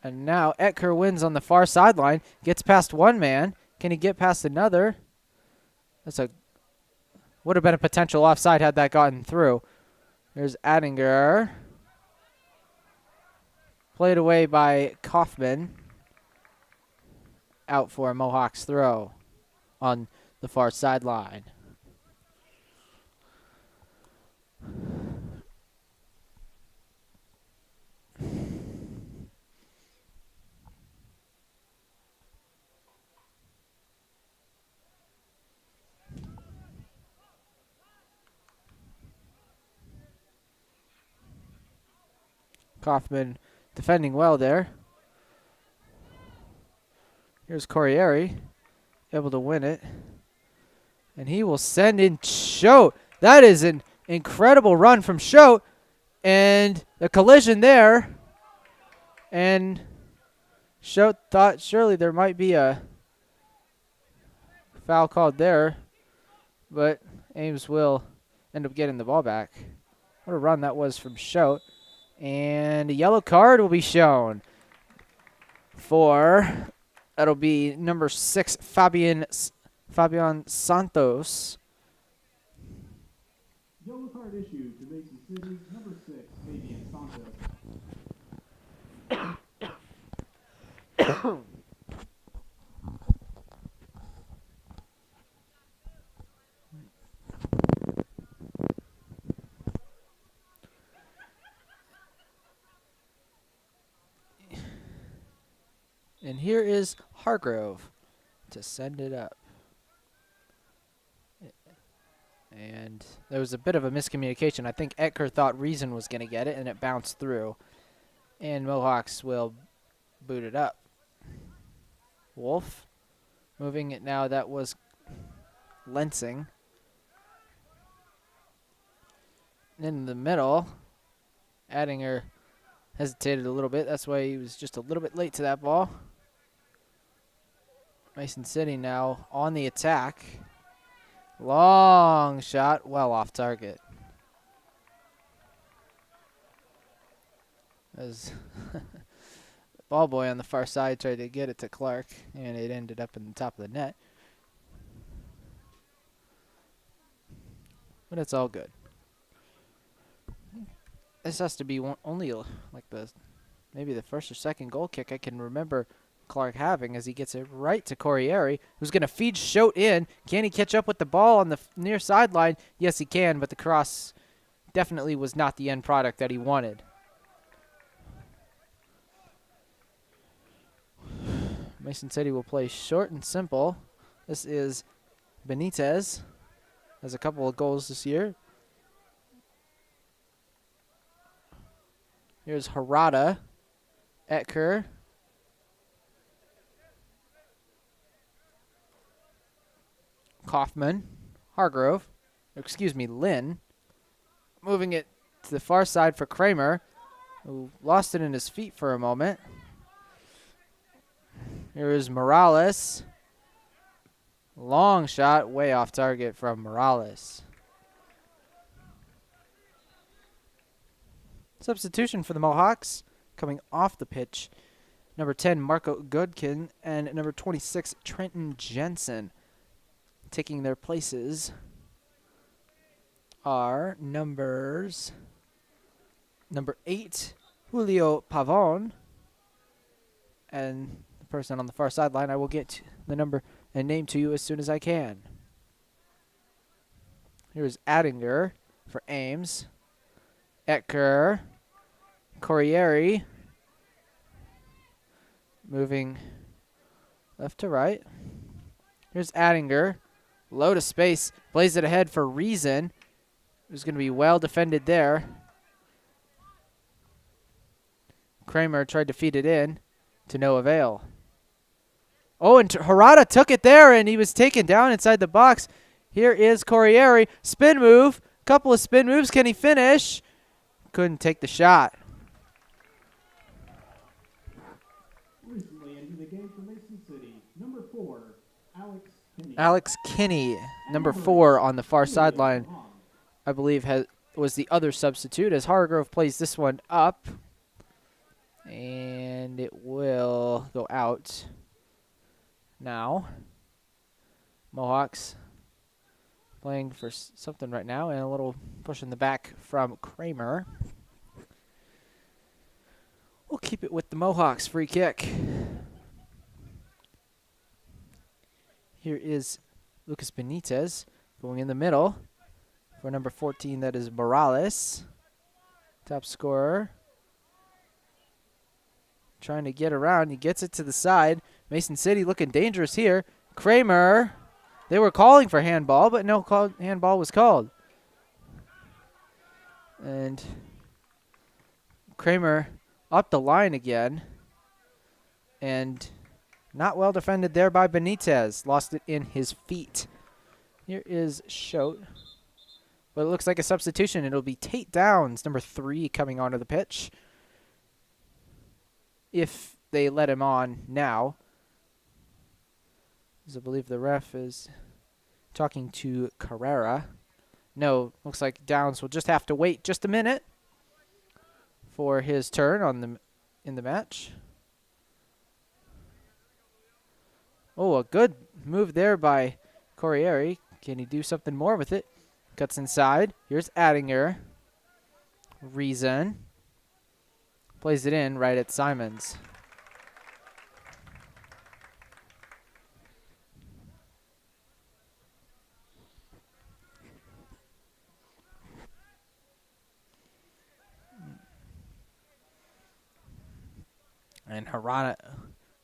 And now Etker wins on the far sideline. Gets past one man. Can he get past another? Would have been a potential offside had that gotten through. There's Ettinger. Played away by Kaufman. Out for a Mohawks throw on the far sideline. Kaufman defending well there. Here's Corriere, able to win it. And he will send in Schote. That is an incredible run from Schote. And the collision there. And Schote thought surely there might be a foul called there. But Ames will end up getting the ball back. What a run that was from Schote. And a yellow card will be shown for, that'll be number 6, Fabian Santos. Yellow card issued to Mason City, number 6, Fabian Santos. And here is Hargrove to send it up. And there was a bit of a miscommunication. I think Etker thought Reason was going to get it, and it bounced through. And Mohawks will boot it up. Wolfe moving it now. That was Lensing. In the middle, Ettinger hesitated a little bit. That's why he was just a little bit late to that ball. Mason City now on the attack. Long shot, well off target. As ball boy on the far side tried to get it to Clark, and it ended up in the top of the net. But it's all good. This has to be only like maybe the first or second goal kick I can remember Clark having, as he gets it right to Corriere, who's going to feed Schote in. Can he catch up with the ball on the near sideline? Yes, he can, but the cross definitely was not the end product that he wanted. Mason City will play short and simple. This is Benitez. Has a couple of goals this year. Here's Harada, Etker. Kaufman, Lynn. Moving it to the far side for Kramer, who lost it in his feet for a moment. Here is Morales. Long shot, way off target from Morales. Substitution for the Mohawks coming off the pitch. Number 10, Marco Goodkin, and number 26, Trenton Jensen. Taking their places are numbers number 8, Julio Pavon, and the person on the far sideline. I will get the number and name to you as soon as I can. Here's Addinger for Ames. Etker. Corriere. Moving left to right. Here's Addinger. Low to space. Plays it ahead for Reason. Who's going to be well defended there. Kramer tried to feed it in to no avail. Oh, and Harada took it there, and he was taken down inside the box. Here is Corriere. Spin move. Couple of spin moves. Can he finish? Couldn't take the shot. Recently into the game for Mason City, number 4, Alex Kinney. Alex Kinney, number 4 on the far sideline, I believe was the other substitute as Hargrove plays this one up. And it will go out now. Mohawks playing for something right now, and a little push in the back from Kramer. We'll keep it with the Mohawks. Free kick. Here is Lucas Benitez going in the middle for number 14. That is Morales, top scorer. Trying to get around. He gets it to the side. Mason City looking dangerous here. Kramer. They were calling for handball, but no handball was called. And Kramer up the line again. And not well defended there by Benitez. Lost it in his feet. Here is Schote. But it looks like a substitution. It'll be Tate Downs, number 3, coming onto the pitch. If they let him on now. As I believe the ref is talking to Carrera. No, looks like Downs will just have to wait just a minute for his turn in the match. Oh, a good move there by Corriere. Can he do something more with it? Cuts inside. Here's Addinger. Reason. Plays it in right at Simons. And Harada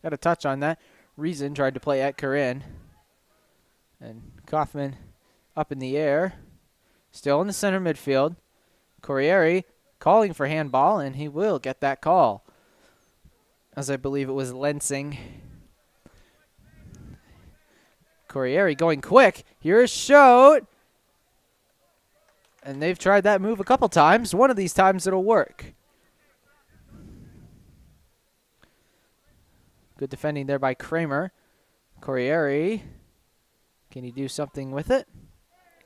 got a touch on that. Reason tried to play Etker in. And Kaufman up in the air. Still in the center midfield. Corriere calling for handball, and he will get that call. As I believe it was Lensing. Corriere going quick. Here is Schote. And they've tried that move a couple times. One of these times it'll work. Good defending there by Kramer. Corriere. Can he do something with it?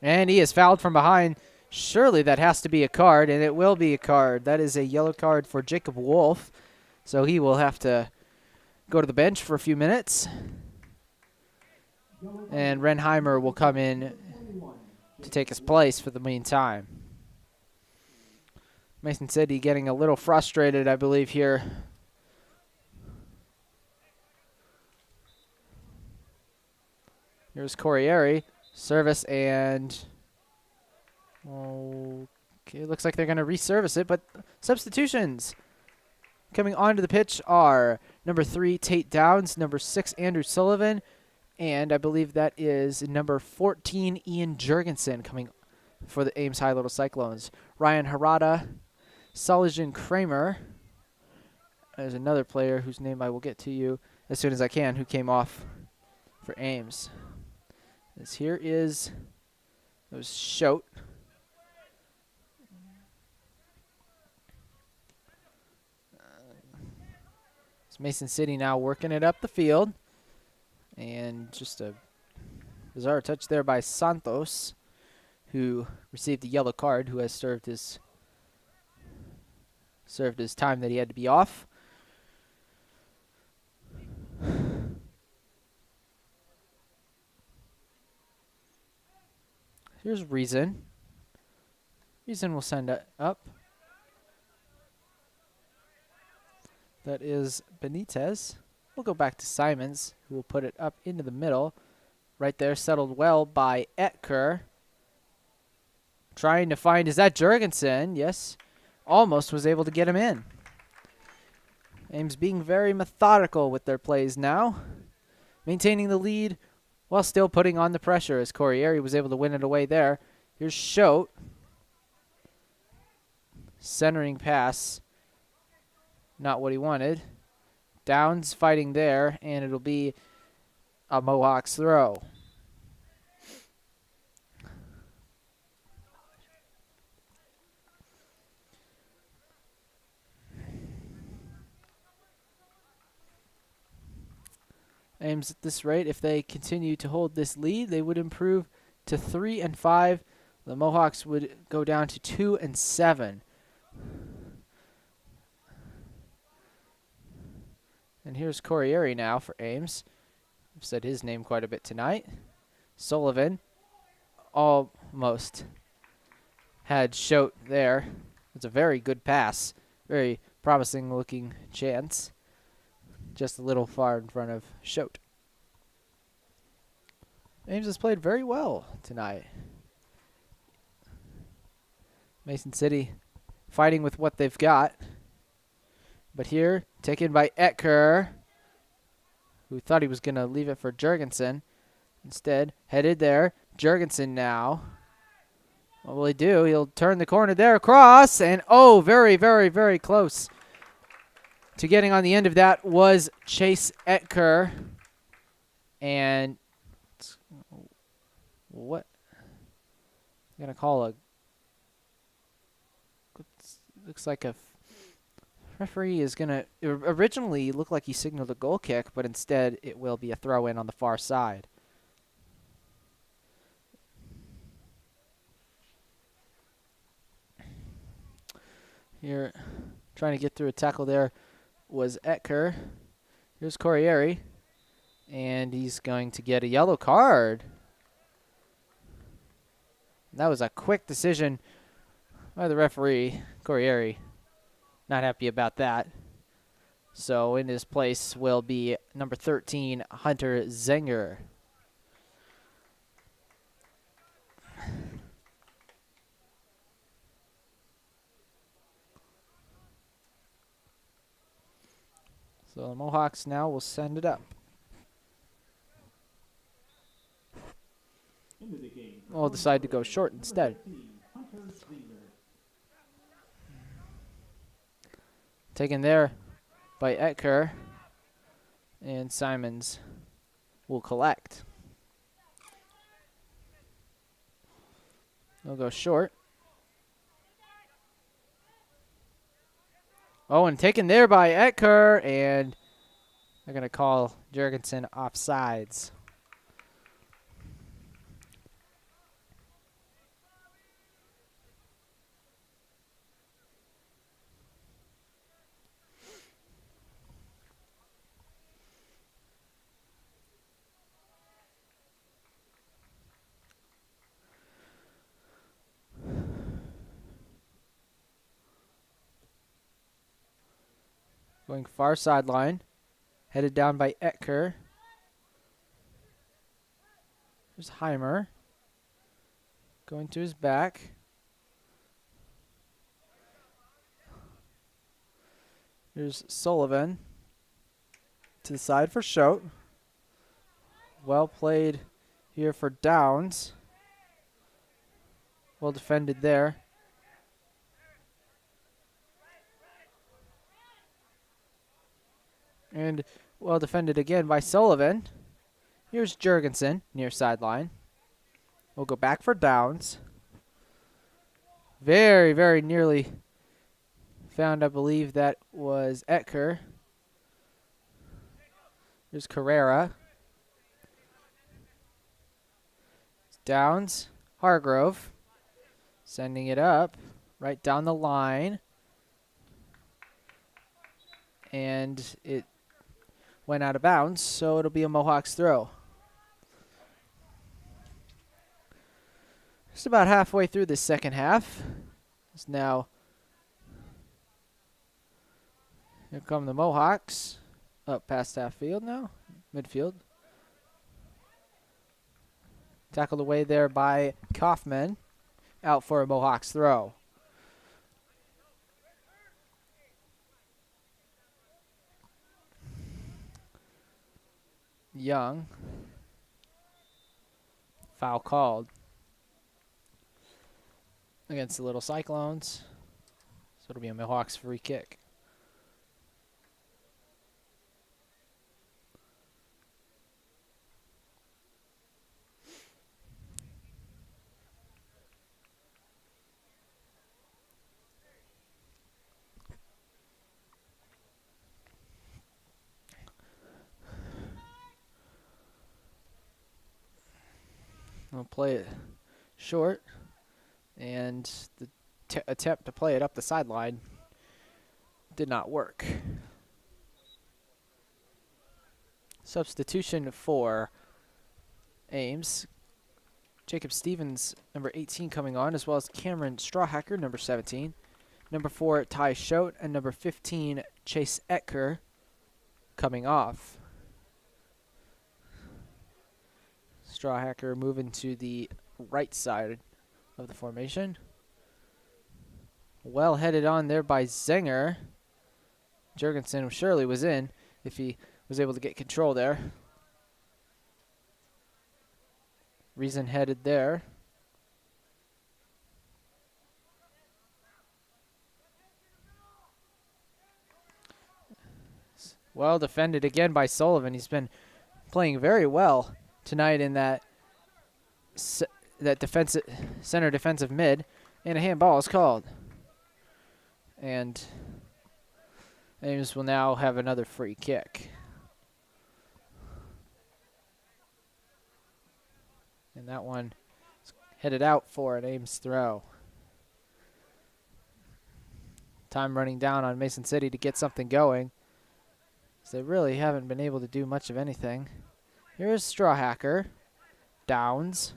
And he is fouled from behind. Surely that has to be a card, and it will be a card. That is a yellow card for Jacob Wolfe. So he will have to go to the bench for a few minutes. And Renheimer will come in to take his place for the meantime. Mason City getting a little frustrated, I believe, here. Here's Corriere. Service and... Okay, looks like they're going to reservice it, but substitutions coming onto the pitch are number 3, Tate Downs, number 6, Andrew Sullivan, and I believe that is number 14, Ian Jurgensen, coming for the Ames High Little Cyclones. Ryan Harada, Sullivan Kramer. There's another player whose name I will get to you as soon as I can, who came off for Ames. This here is Schote. Mason City now working it up the field. And just a bizarre touch there by Santos, who received a yellow card, who has served his Served his time that he had to be off. Here's Reason. Reason will send it up. That is Benitez. We'll go back to Simons, who will put it up into the middle. Right there, settled well by Etker. Trying to find, is that Jurgensen? Yes. Almost was able to get him in. Ames being very methodical with their plays now. Maintaining the lead while still putting on the pressure as Corriere was able to win it away there. Here's Schote. Centering pass. Not what he wanted. Downs fighting there, and it'll be a Mohawks throw. Ames at this rate, if they continue to hold this lead, they would improve to 3-5. The Mohawks would go down to 2-7. And here's Corriere now for Ames. I've said his name quite a bit tonight. Sullivan almost had Schote there. It's a very good pass. Very promising looking chance. Just a little far in front of Schote. Ames has played very well tonight. Mason City fighting with what they've got. But here, taken by Etker, who thought he was going to leave it for Jurgensen. Instead, headed there. Jurgensen now. What will he do? He'll turn the corner there, across, and oh, very, very, very close to getting on the end of that was Chase Etker. And what? I'm going to call a... Looks like a... Referee is going to originally look like he signaled a goal kick, but instead it will be a throw in on the far side. Here, trying to get through a tackle there was Etker. Here's Corriere, and he's going to get a yellow card. That was a quick decision by the referee, Corriere. Not happy about that. So in his place will be number 13, Hunter Zenger. So the Mohawks now will send it up. We'll decide to go short instead. Taken there by Etker, and Simons will collect. They'll go short. Oh, and taken there by Etker, and they're going to call Jurgensen offsides. Going far sideline. Headed down by Etker. There's Heimer. Going to his back. Here's Sullivan. To the side for Schote. Well played here for Downs. Well defended there. And well defended again by Sullivan. Here's Jurgensen near sideline. We'll go back for Downs. Very, very nearly found, I believe that was Etker. Here's Carrera. Downs. Hargrove. Sending it up. Right down the line. and it went out of bounds, so it'll be a Mohawks throw. Just about halfway through the second half. It's now, here come the Mohawks. Up past half field now, midfield. Tackled away there by Kaufman. Out for a Mohawks throw. Young. Foul called against the Little Cyclones. So it'll be a Mohawks free kick. We'll play it short, and the attempt to play it up the sideline did not work. Substitution for Ames. Jacob Stevens, number 18, coming on, as well as Cameron Strawhacker, number 17. Number 4, Ty Schote, and number 15, Chase Etker, coming off. Strawhacker moving to the right side of the formation. Well headed on there by Zenger. Jurgensen surely was in if he was able to get control there. Reason headed there. Well defended again by Sullivan. He's been playing very well tonight in that defensive center defensive mid, and a handball is called. And Ames will now have another free kick. And that one is headed out for an Ames throw. Time running down on Mason City to get something going, as they really haven't been able to do much of anything. Here's Strawhacker. Downs.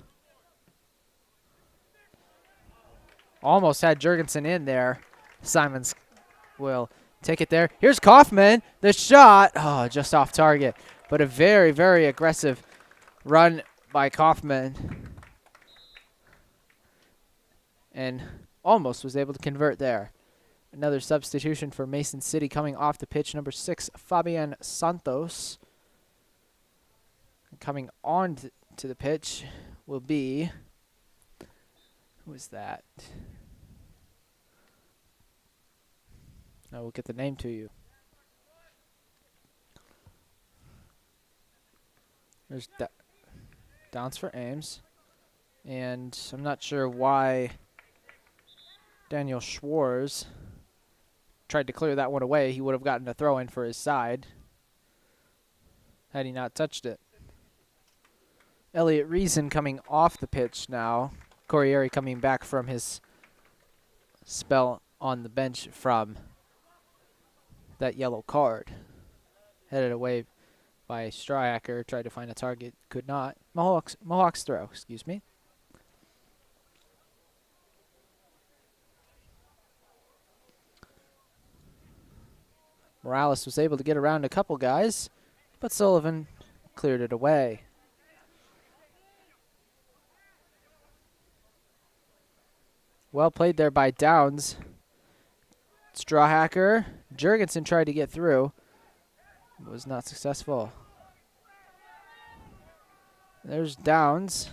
Almost had Jurgensen in there. Simons will take it there. Here's Kaufman. The shot. Oh, just off target. But a very, very aggressive run by Kaufman. And almost was able to convert there. Another substitution for Mason City coming off the pitch. Number 6, Fabian Santos. Coming on to the pitch will be, who is that? I will get the name to you. There's Downs for Ames. And I'm not sure why Daniel Schwarz tried to clear that one away. He would have gotten a throw in for his side had he not touched it. Elliot Reason coming off the pitch now. Corriere coming back from his spell on the bench from that yellow card. Headed away by Strawhacker. Tried to find a target. Could not. Mohawks throw, excuse me. Morales was able to get around a couple guys, but Sullivan cleared it away. Well played there by Downs. Strawhacker. Jurgensen tried to get through. Was not successful. There's Downs.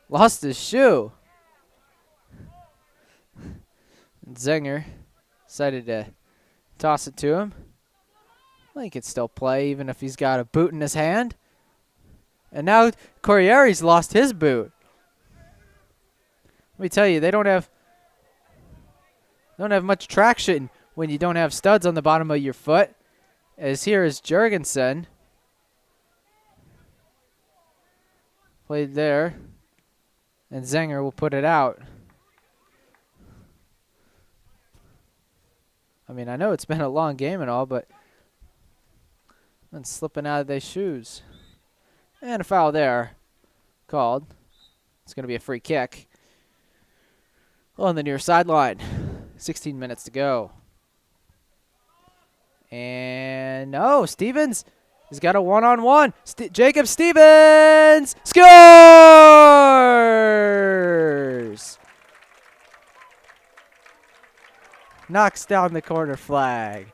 Lost his shoe. And Zenger decided to toss it to him. Well, he could still play even if he's got a boot in his hand. And now Corriere's lost his boot. Let me tell you, they don't have much traction when you don't have studs on the bottom of your foot. As here is Jurgensen. Played there. And Zenger will put it out. I mean, I know it's been a long game and all, but been slipping out of their shoes. And a foul there called. It's going to be a free kick on the near sideline. 16 minutes to go. And no, Stevens has got a one-on-one. Jacob Stevens scores! Knocks down the corner flag.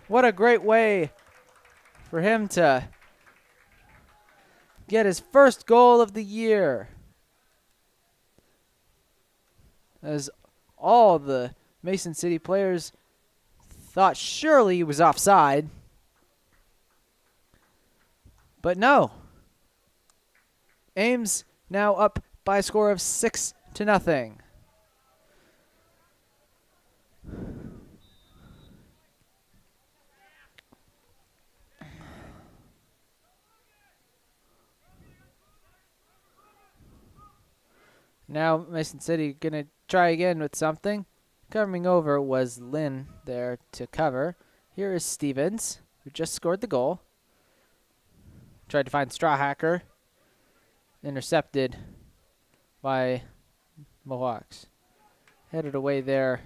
What a great way for him to get his first goal of the year. As all the Mason City players thought surely he was offside. But no. Ames now up by a score of 6-0. Now Mason City gonna try again with something. Coming over was Lynn there to cover. Here is Stevens, who just scored the goal. Tried to find Strawhacker. Intercepted by Mohawks. Headed away there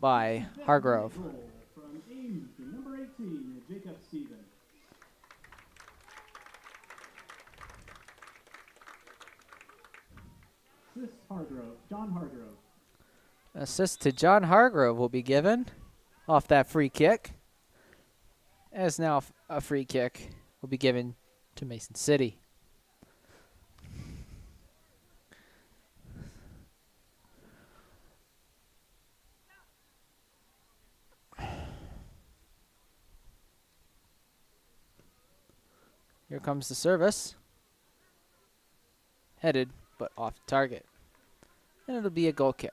by Hargrove. From Ames, number 18, Jacob Stevens. John Hargrove. Assist to John Hargrove will be given off that free kick. As now a free kick will be given to Mason City. Here comes the service. Headed, but off target. And it'll be a goal kick.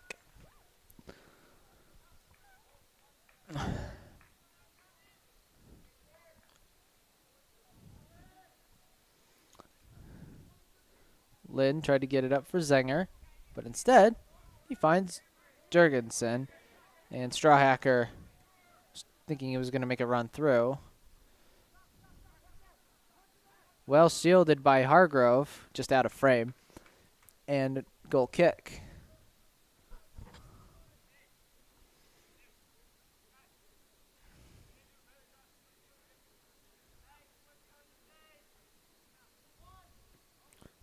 Lynn tried to get it up for Zenger, but instead he finds Jurgensen, and Strawhacker thinking he was going to make a run through. Well shielded by Hargrove, just out of frame, and goal kick.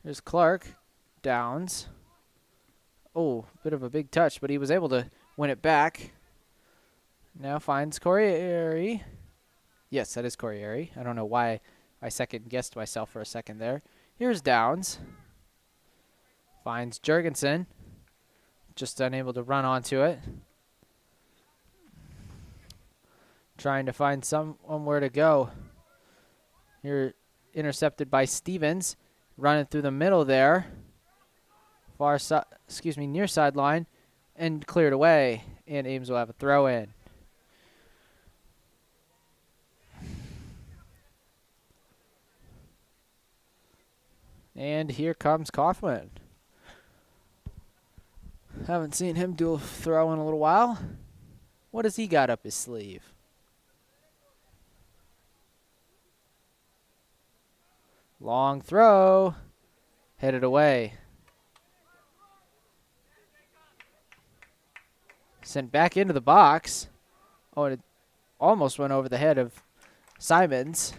Here's Clark. Downs. Oh, bit of a big touch, but he was able to win it back. Now finds Corriere. Yes, that is Corriere. I don't know why I second-guessed myself for a second there. Here's Downs. Finds Jurgensen. Just unable to run onto it. Trying to find somewhere to go. Here, intercepted by Stevens. Running through the middle there. Near sideline. And cleared away. And Ames will have a throw in. And here comes Coughlin. Haven't seen him do a throw in a little while. What has he got up his sleeve? Long throw. Headed away. Sent back into the box. Oh, and it almost went over the head of Simons.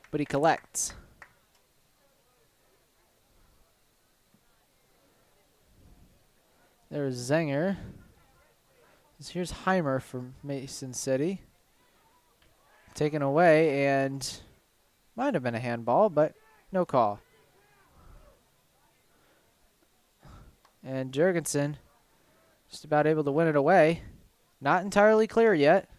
But he collects. There's Zenger. Here's Heimer from Mason City. Taken away, and might have been a handball, but no call. And Jurgensen just about able to win it away. Not entirely clear yet.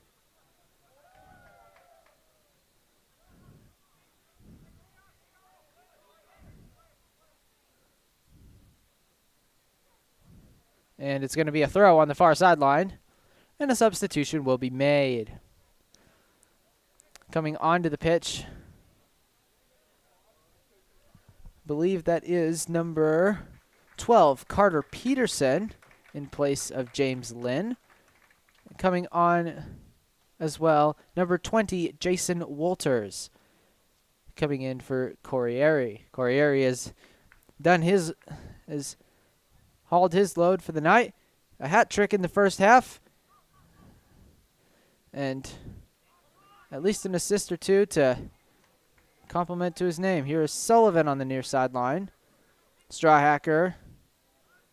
And it's going to be a throw on the far sideline. And a substitution will be made. Coming onto the pitch. Believe that is number 12, Carter Peterson in place of James Lynn. Coming on as well, number 20, Jason Walters, coming in for Corriere. Corriere has hauled his load for the night. A hat trick in the first half, and at least an assist or two to compliment to his name. Here is Sullivan on the near sideline. Strawhacker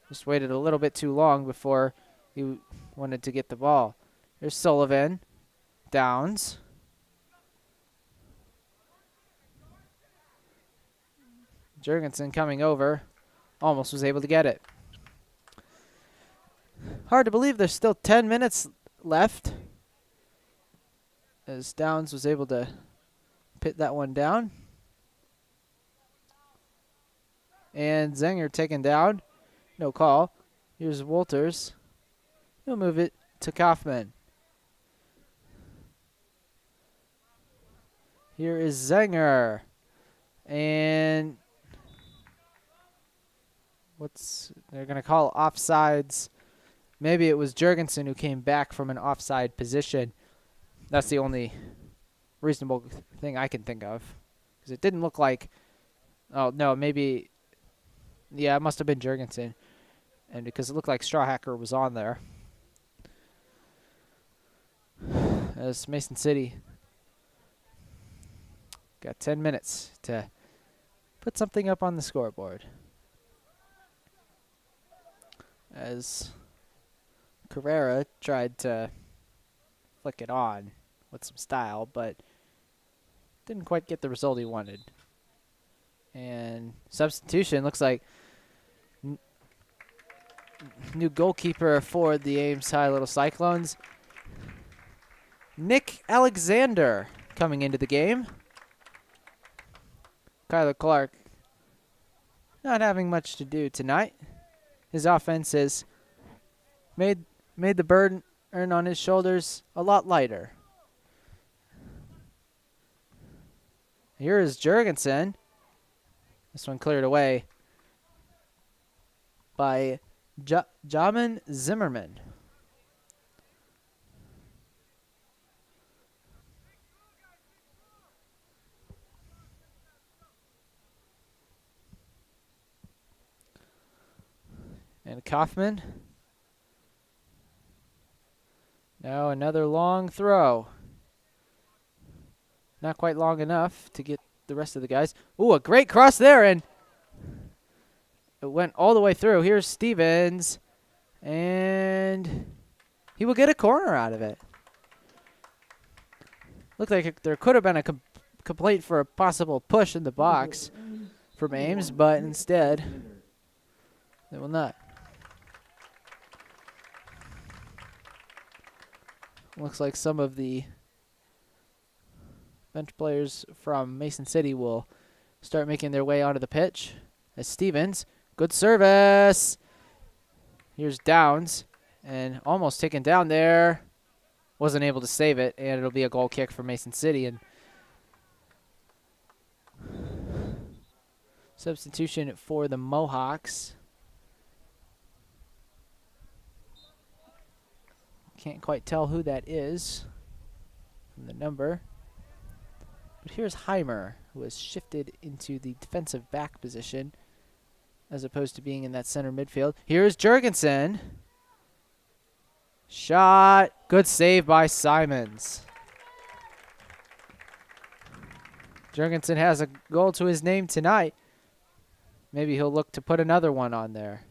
just waited a little bit too long before he wanted to get the ball. Here's Sullivan. Downs. Jurgensen coming over. Almost was able to get it. Hard to believe there's still 10 minutes left, as Downs was able to pit that one down. And Zenger taken down. No call. Here's Walters. He'll move it to Kaufman. Here is Zenger. And they're going to call offsides. Maybe it was Jurgensen who came back from an offside position. That's the only reasonable thing I can think of. Because it didn't look like, oh, no, maybe, yeah, it must have been Jurgensen. And because it looked like Strawhacker was on there. As Mason City got 10 minutes to put something up on the scoreboard. As Carrera tried to flick it on with some style, but didn't quite get the result he wanted. And substitution looks like new goalkeeper for the Ames High Little Cyclones, Nick Alexander, coming into the game. Kyler Clark not having much to do tonight. His offense has made the burden on his shoulders a lot lighter. Here is Jurgensen. This one cleared away by Jamin Zimmerman. And Kaufman. Now another long throw. Not quite long enough to get the rest of the guys. Ooh, a great cross there, and it went all the way through. Here's Stevens, and he will get a corner out of it. Looked like there could have been a complaint for a possible push in the box from Ames, but instead they will not. Looks like some of the bench players from Mason City will start making their way onto the pitch. As Stevens, good service. Here's Downs, and almost taken down there. Wasn't able to save it, and it'll be a goal kick for Mason City. And substitution for the Mohawks. Can't quite tell who that is from the number. But here's Heimer, who has shifted into the defensive back position as opposed to being in that center midfield. Here's Jurgensen. Shot. Good save by Simons. Jurgensen has a goal to his name tonight. Maybe he'll look to put another one on there.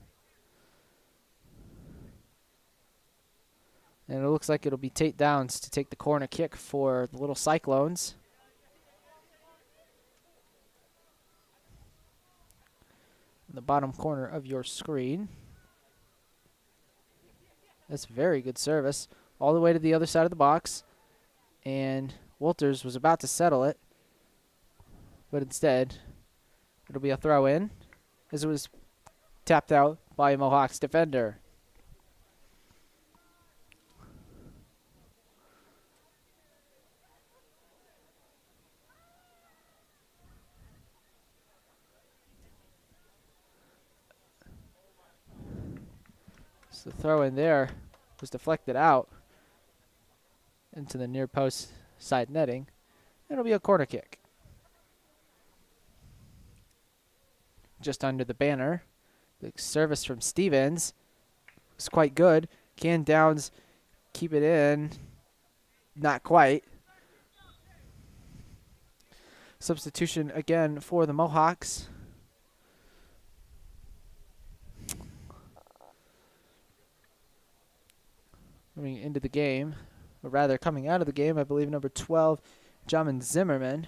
And it looks like it'll be Tate Downs to take the corner kick for the Little Cyclones. In the bottom corner of your screen. That's very good service. All the way to the other side of the box. And Walters was about to settle it. But instead, it'll be a throw in, as it was tapped out by a Mohawks defender. So the throw in there was deflected out into the near post side netting. It'll be a corner kick. Just under the banner. The service from Stevens was quite good. Can Downs keep it in? Not quite. Substitution again for the Mohawks. Coming into the game, or rather coming out of the game, I believe number 12, Jamin Zimmerman.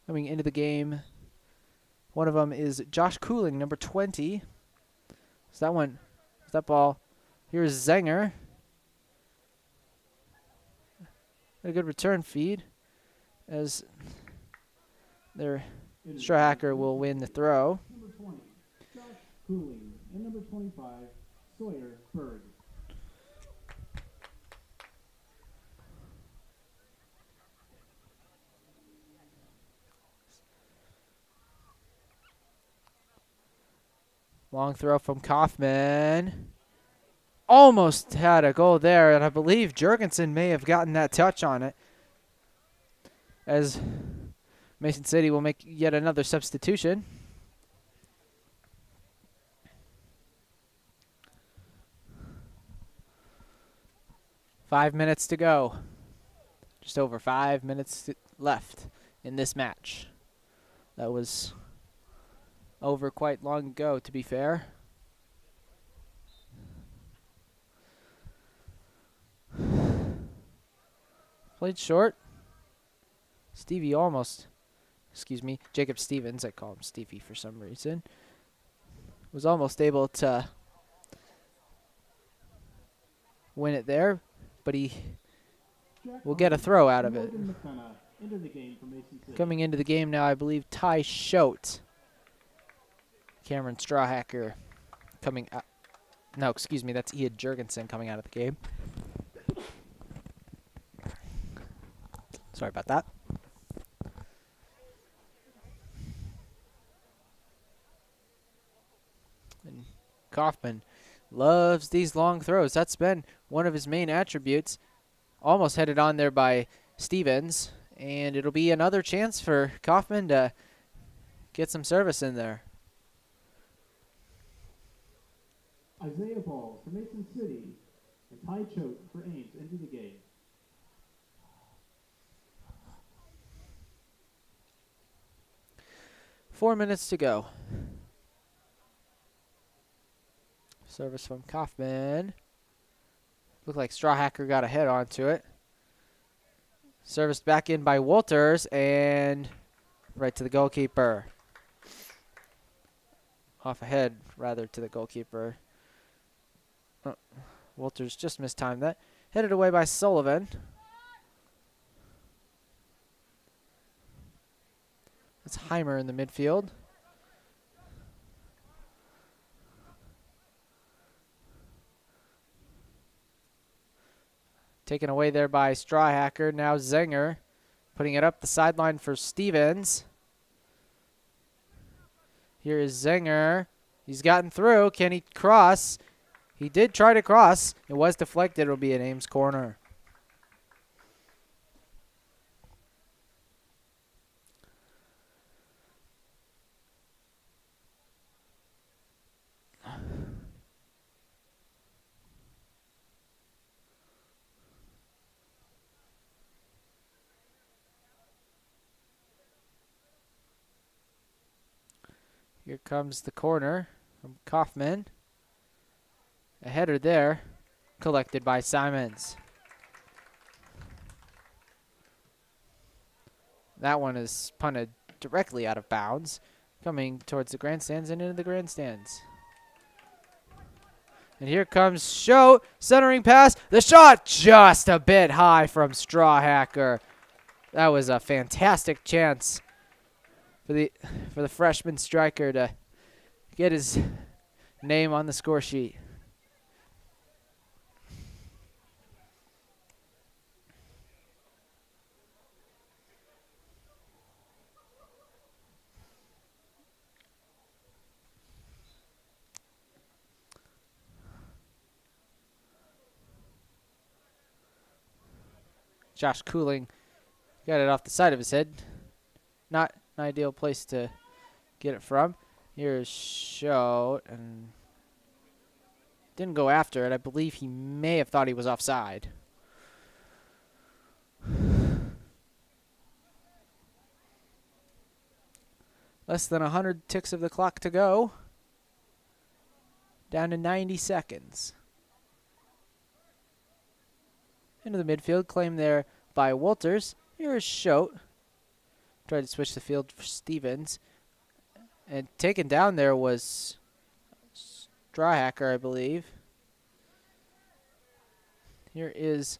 Coming into the game, one of them is Josh Cooling, number 20. So that ball, here's Zenger. A good return feed as their straw hacker will win the throw. Number 20, Josh Cooling, and number 25, Sawyer Berg. Long throw from Kaufman. Almost had a goal there, and I believe Jurgensen may have gotten that touch on it. As Mason City will make yet another substitution. Five minutes to go. Just over 5 minutes left in this match. That was over quite long ago, to be fair. Played short. Jacob Stevens, I call him Stevie for some reason, was almost able to win it there, but he will get a throw out of it. Coming into the game now, I believe Ty Schote. Cameron Strawhacker coming out. No, excuse me, that's Ian Jurgensen coming out of the game. Sorry about that. And Kaufman loves these long throws. That's been one of his main attributes. Almost headed on there by Stevens. And it'll be another chance for Kaufman to get some service in there. Isaiah Ball for Mason City and Ty Choate for Ames into the game. 4 minutes to go. Service from Kaufman. Looked like Strawhacker got a head onto it. Serviced back in by Walters and right to the goalkeeper. Off ahead, rather, to the goalkeeper. Oh, Walters just mistimed that. Headed away by Sullivan. That's Heimer in the midfield. Taken away there by Strawhacker. Now Zenger putting it up the sideline for Stevens. Here is Zenger. He's gotten through. Can he cross? He did try to cross. It was deflected. It'll be an Ames corner. Here comes the corner from Kaufman. A header there, collected by Simons. That one is punted directly out of bounds, coming towards the grandstands and into the grandstands. And here comes Schote, centering pass. The shot just a bit high from Strawhacker. That was a fantastic chance for the freshman striker to get his name on the score sheet. Josh Cooling got it off the side of his head. Not an ideal place to get it from. Here's Shote, and didn't go after it. I believe he may have thought he was offside. Less than 100 ticks of the clock to go. Down to 90 seconds. Into the midfield, claimed there by Walters. Here is Shote. Tried to switch the field for Stevens. And taken down there was Strawhacker, I believe. Here is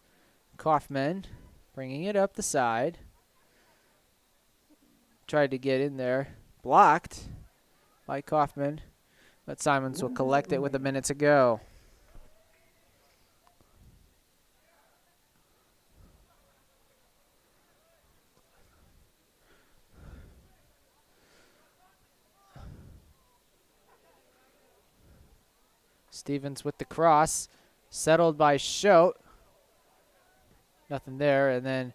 Kaufman bringing it up the side. Tried to get in there. Blocked by Kaufman. But Simons will collect it with a minute to go. Stevens with the cross. Settled by Shote. Nothing there. And then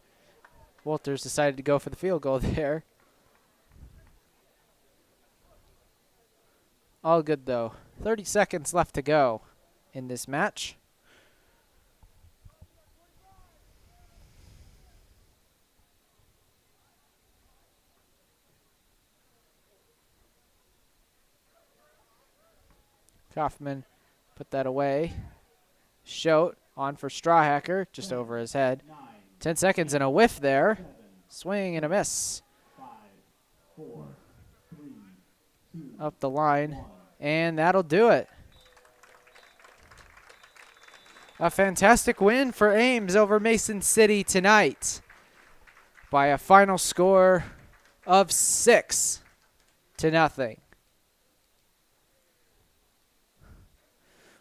Walters decided to go for the field goal there. All good, though. 30 seconds left to go in this match. Kaufman put that away. Shote on for Strawhacker, just over his head. 10 seconds and a whiff there. Swing and a miss. Up the line, and that'll do it. A fantastic win for Ames over Mason City tonight by a final score of 6-0.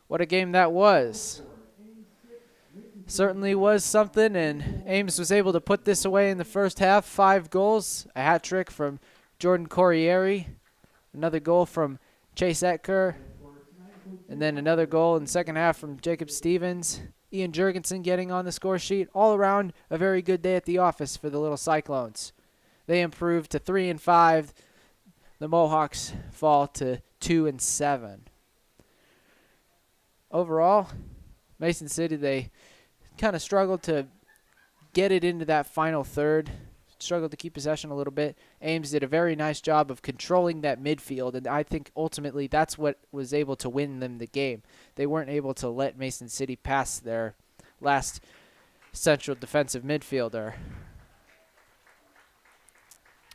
What a game that was. Certainly was something, and Ames was able to put this away in the first half. 5 goals, a hat trick from Jordan Corriere, another goal from Chase Etker, and then another goal in the second half from Jacob Stevens. Ian Jurgensen getting on the score sheet. All around a very good day at the office for the little Cyclones. They improved to 3-5. The Mohawks fall to 2-7. Overall, Mason City, they kind of struggled to get it into that final third. Struggled to keep possession a little bit. Ames did a very nice job of controlling that midfield, and I think ultimately that's what was able to win them the game. They weren't able to let Mason City pass their last central defensive midfielder.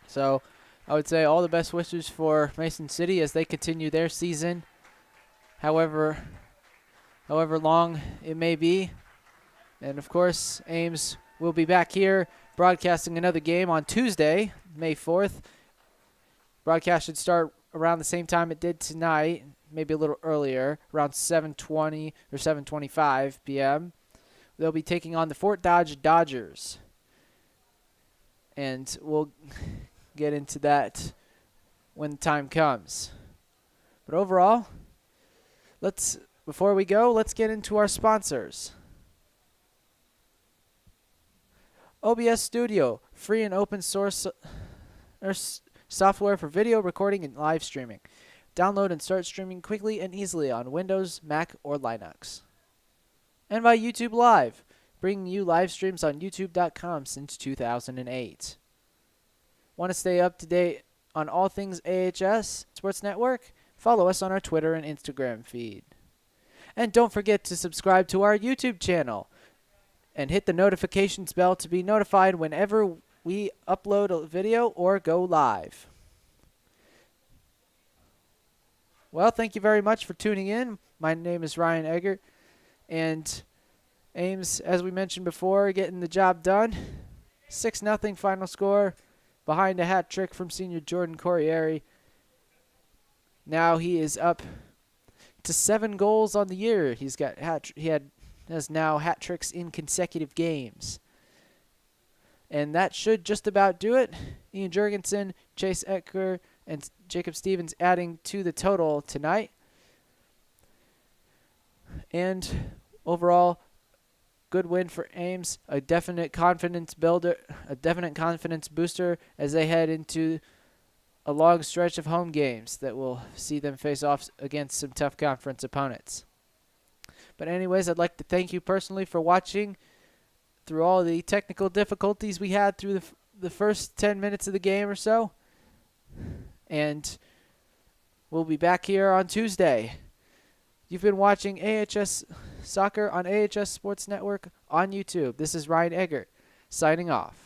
So I would say all the best wishes for Mason City as they continue their season, however long it may be. And, of course, Ames will be back here broadcasting another game on Tuesday, May 4th. Broadcast should start around the same time it did tonight, maybe a little earlier, around 7:20 or 7:25 p.m. They'll be taking on the Fort Dodge Dodgers. And we'll get into that when the time comes. But overall, before we go, let's get into our sponsors. OBS Studio, free and open source software for video recording and live streaming. Download and start streaming quickly and easily on Windows, Mac, or Linux. And by YouTube Live, bringing you live streams on youtube.com since 2008. Want to stay up to date on all things AHS Sports Network? Follow us on our Twitter and Instagram feed. And don't forget to subscribe to our YouTube channel and hit the notifications bell to be notified whenever we upload a video or go live. Well, thank you very much for tuning in. My name is Ryan Eggert, and Ames, as we mentioned before, getting the job done. 6-0 final score behind a hat trick from senior Jordan Corriere. Now he is up to 7 goals on the year. Has now hat tricks in consecutive games. And that should just about do it. Ian Jurgensen, Chase Etker, and Jacob Stevens adding to the total tonight. And overall, good win for Ames, a definite confidence builder, a definite confidence booster as they head into a long stretch of home games that will see them face off against some tough conference opponents. But anyways, I'd like to thank you personally for watching through all the technical difficulties we had through the first 10 minutes of the game or so. And we'll be back here on Tuesday. You've been watching AHS Soccer on AHS Sports Network on YouTube. This is Ryan Eggert signing off.